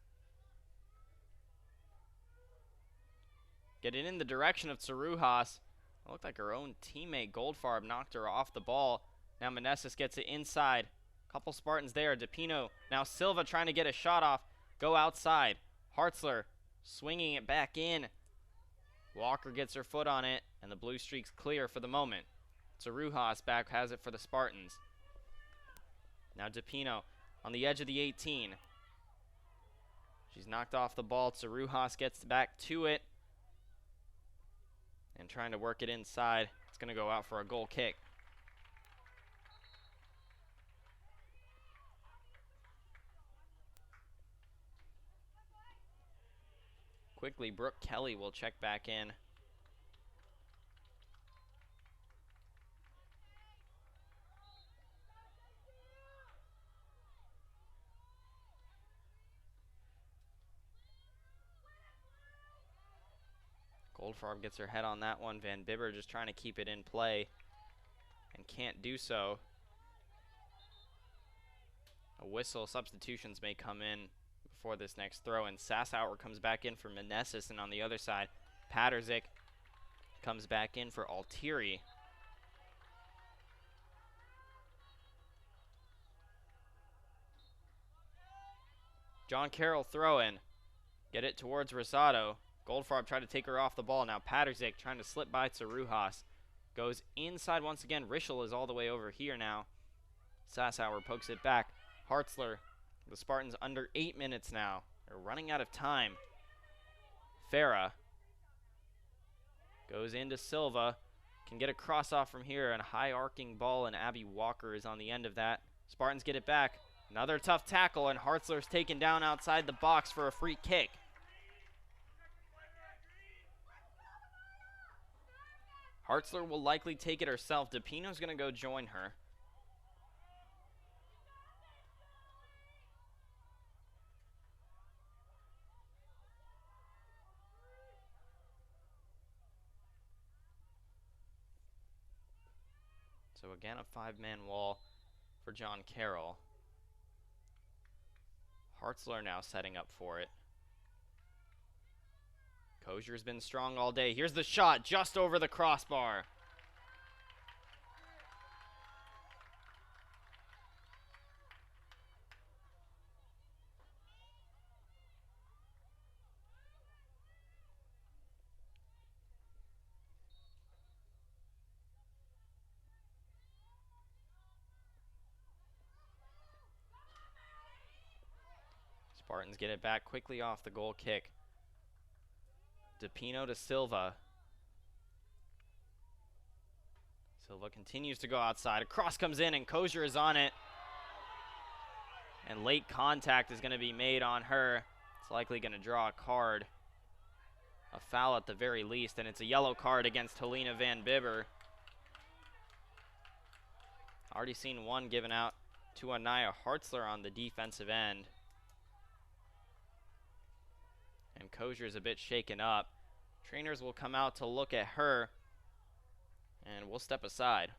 Get it in the direction of Tsaruhas. It looked like her own teammate Goldfarb knocked her off the ball. Now Meneses gets it inside. Couple Spartans there. DePino. Now Silva trying to get a shot off. Go outside. Hartzler swinging it back in. Walker gets her foot on it, and the blue streak's clear for the moment. Tsaruhas back has it for the Spartans. Now DePino on the edge of the 18. She's knocked off the ball. Tsaruhas gets back to it and trying to work it inside. It's going to go out for a goal kick. Quickly, Brooke Kelly will check back in. Goldfarb gets her head on that one. Van Bibber just trying to keep it in play and can't do so. A whistle. Substitutions may come in before this next throw, and Sassauer comes back in for Meneses, and on the other side, Patterzik comes back in for Altieri. John Carroll throw in. Get it towards Rosado. Goldfarb tried to take her off the ball. Now Patterzik trying to slip by Tsaruhas. Goes inside once again. Rischel is all the way over here now. Sassauer pokes it back. Hartzler. The Spartans under 8 minutes now. They're running out of time. Farah goes into Silva. Can get a cross off from here, and a high arcing ball, and Abby Walker is on the end of that. Spartans get it back. Another tough tackle, and Hartzler's taken down outside the box for a free kick. Hartzler will likely take it herself. DePino's going to go join her. So again, a 5-man wall for John Carroll. Hartzler now setting up for it. Kozier's been strong all day. Here's the shot just over the crossbar. Spartans get it back quickly off the goal kick. DePino to Silva. Silva continues to go outside. A cross comes in, and Kozier is on it. And late contact is going to be made on her. It's likely going to draw a card. A foul at the very least, and it's a yellow card against Helena Van Bibber. Already seen one given out to Anaya Hartzler on the defensive end. And Kosier's a bit shaken up. Trainers will come out to look at her, and we'll step aside.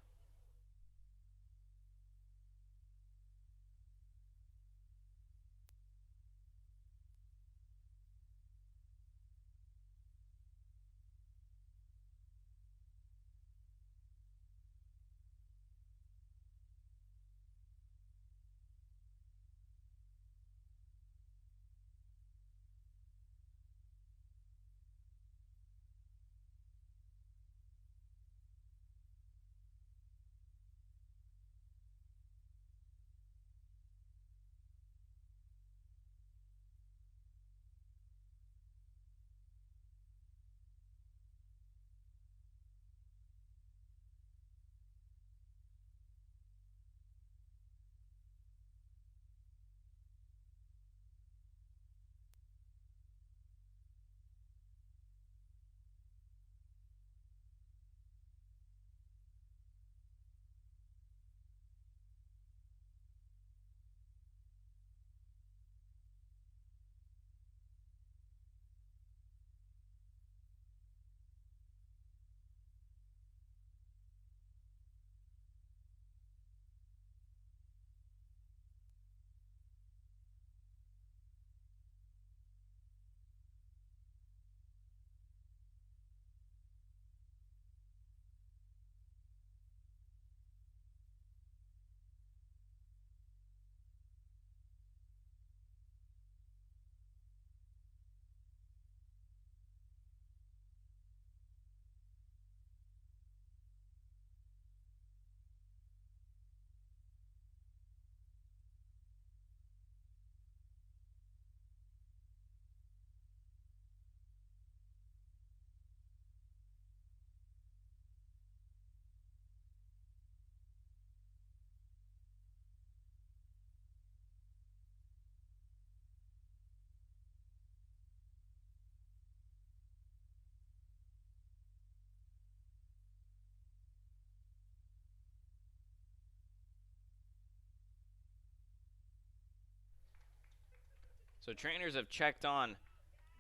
So trainers have checked on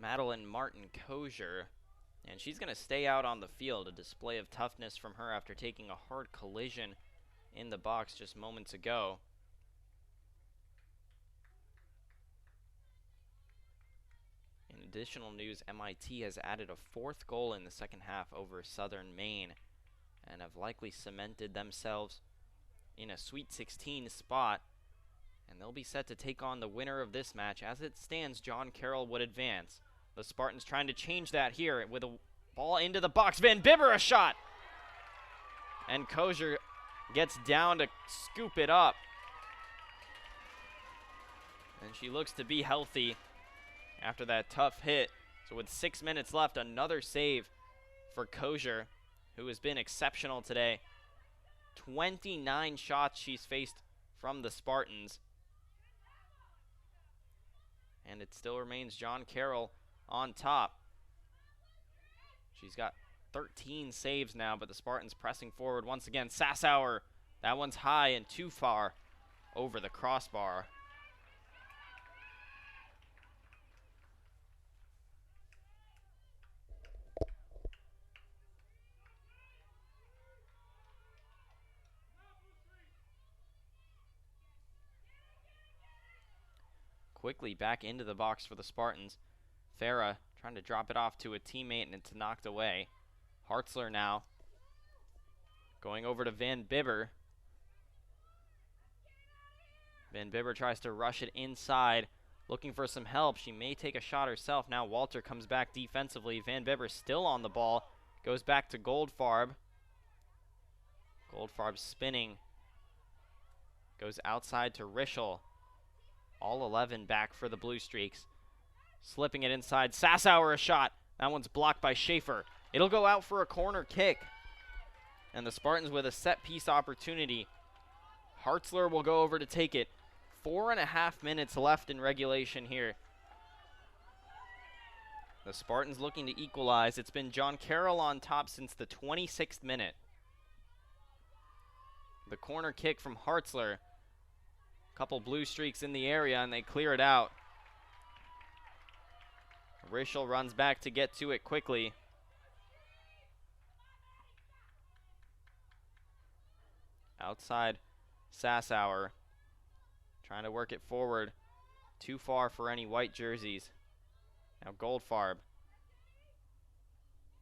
Madeline Martin Kosier, and she's going to stay out on the field. A display of toughness from her after taking a hard collision in the box just moments ago. In additional news, MIT has added a fourth goal in the second half over Southern Maine and have likely cemented themselves in a Sweet 16 spot, and they'll be set to take on the winner of this match. As it stands, John Carroll would advance. The Spartans trying to change that here with a ball into the box. Van Bibber, a shot! And Kosier gets down to scoop it up. And she looks to be healthy after that tough hit. So with 6 minutes left, another save for Kosier, who has been exceptional today. 29 shots she's faced from the Spartans. And it still remains John Carroll on top. She's got 13 saves now, but the Spartans pressing forward once again. Sassauer, that one's high and too far over the crossbar. Quickly back into the box for the Spartans. Farah trying to drop it off to a teammate, and it's knocked away. Hartzler now going over to Van Bibber. Van Bibber tries to rush it inside, looking for some help. She may take a shot herself. Now Walter comes back defensively. Van Bibber still on the ball. Goes back to Goldfarb. Goldfarb spinning. Goes outside to Rischel. All 11 back for the Blue Streaks. Slipping it inside. Sassauer, a shot. That one's blocked by Schaefer. It'll go out for a corner kick. And the Spartans with a set piece opportunity. Hartzler will go over to take it. 4.5 minutes left in regulation here. The Spartans looking to equalize. It's been John Carroll on top since the 26th minute. The corner kick from Hartzler. Couple Blue Streaks in the area, and they clear it out. Rischel runs back to get to it quickly. Outside, Sasauer trying to work it forward. Too far for any white jerseys. Now Goldfarb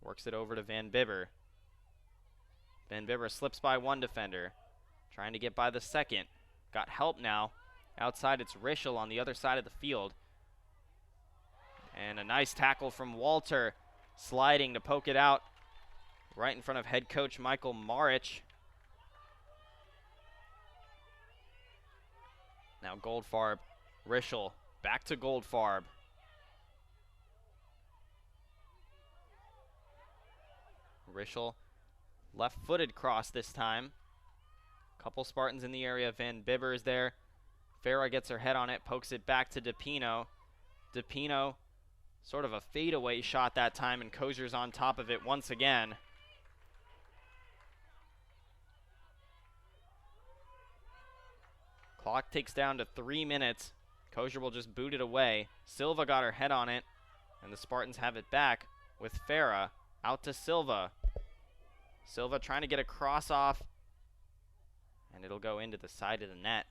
works it over to Van Bibber. Van Bibber slips by one defender. Trying to get by the second. Got help now. Outside, it's Rischel on the other side of the field. And a nice tackle from Walter, sliding to poke it out right in front of head coach Michael Marich. Now Goldfarb, Rischel, back to Goldfarb. Rischel, left-footed cross this time. Couple Spartans in the area. Van Bibber is there. Farah gets her head on it, pokes it back to DePino. DePino, sort of a fadeaway shot that time, and Kozier's on top of it once again. Clock ticks down to 3 minutes. Kozier will just boot it away. Silva got her head on it, and the Spartans have it back with Farah out to Silva. Silva trying to get a cross off, and it'll go into the side of the net.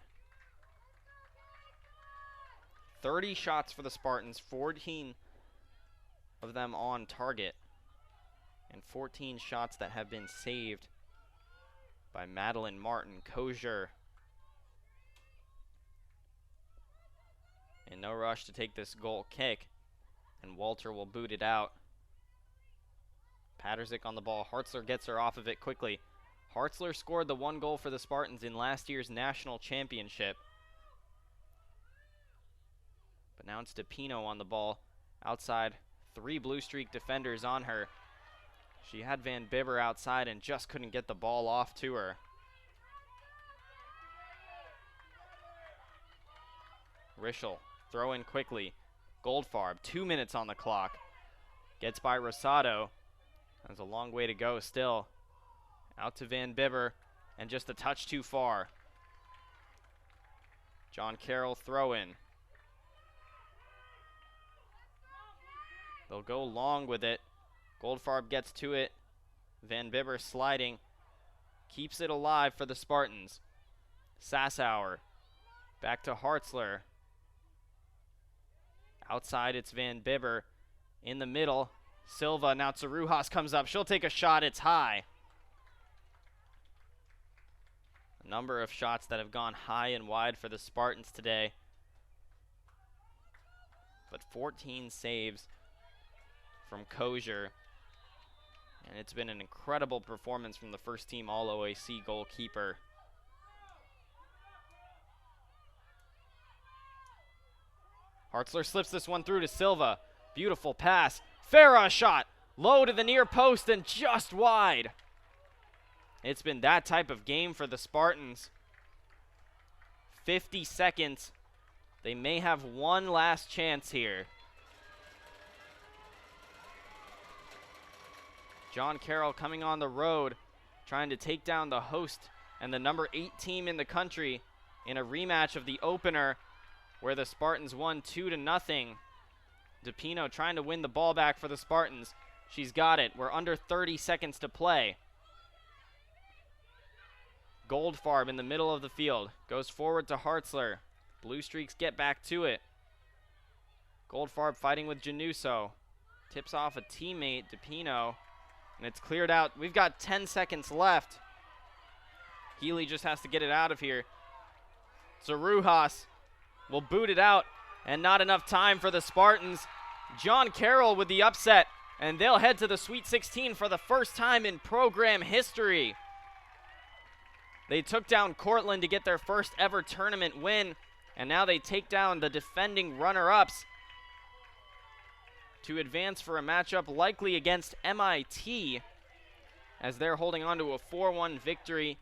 30 shots for the Spartans, 14 of them on target, and 14 shots that have been saved by Madeline Martin. Kozier in no rush to take this goal kick, and Walter will boot it out. Patterzik on the ball. Hartzler gets her off of it quickly. Hartzler scored the one goal for the Spartans in last year's national championship. But now it's DePino on the ball. Outside, 3 Blue Streak defenders on her. She had Van Bibber outside and just couldn't get the ball off to her. Rischel, throw in quickly. Goldfarb, 2 minutes on the clock. Gets by Rosado. There's a long way to go still. Out to Van Bibber, and just a touch too far. John Carroll throw in. They'll go long with it. Goldfarb gets to it. Van Bibber sliding. Keeps it alive for the Spartans. Sasauer. Back to Hartzler. Outside, it's Van Bibber. In the middle, Silva. Now Tsaruhas comes up. She'll take a shot. It's high. A number of shots that have gone high and wide for the Spartans today. But 14 saves from Kozier. And it's been an incredible performance from the first team All-OAC goalkeeper. Hartzler slips this one through to Silva. Beautiful pass. Farah shot. Low to the near post and just wide. It's been that type of game for the Spartans. 50 seconds. They may have one last chance here. John Carroll coming on the road, trying to take down the host and the number 8 team in the country in a rematch of the opener where the Spartans won 2-0. DePino trying to win the ball back for the Spartans. She's got it. We're under 30 seconds to play. Goldfarb in the middle of the field. Goes forward to Hartzler. Blue Streaks get back to it. Goldfarb fighting with Januso. Tips off a teammate, DePino. And it's cleared out. We've got 10 seconds left. Healy just has to get it out of here. Tsaruhas will boot it out. And not enough time for the Spartans. John Carroll with the upset. And they'll head to the Sweet 16 for the first time in program history. They took down Cortland to get their first ever tournament win. And now they take down the defending runner-ups to advance for a matchup likely against MIT, as they're holding on to a 4-1 victory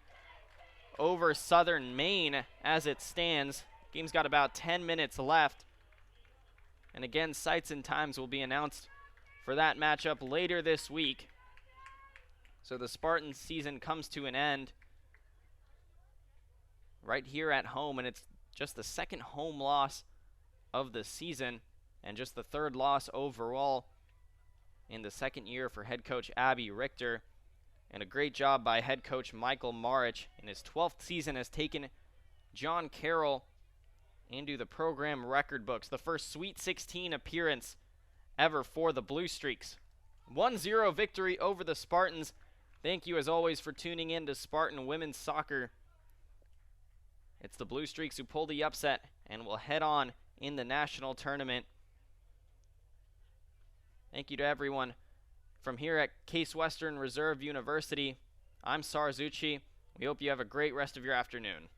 over Southern Maine as it stands. Game's got about 10 minutes left. And again, sites and times will be announced for that matchup later this week. So the Spartans season comes to an end right here at home, and it's just the second home loss of the season. and just the third loss overall in the second year for head coach Abby Richter. And a great job by head coach Michael Marich in his 12th season has taken John Carroll into the program record books. The first Sweet 16 appearance ever for the Blue Streaks. 1-0 victory over the Spartans. Thank you as always for tuning in to Spartan Women's Soccer. It's the Blue Streaks who pull the upset and will head on in the national tournament. Thank you to everyone from here at Case Western Reserve University. I'm Sarzucci. We hope you have a great rest of your afternoon.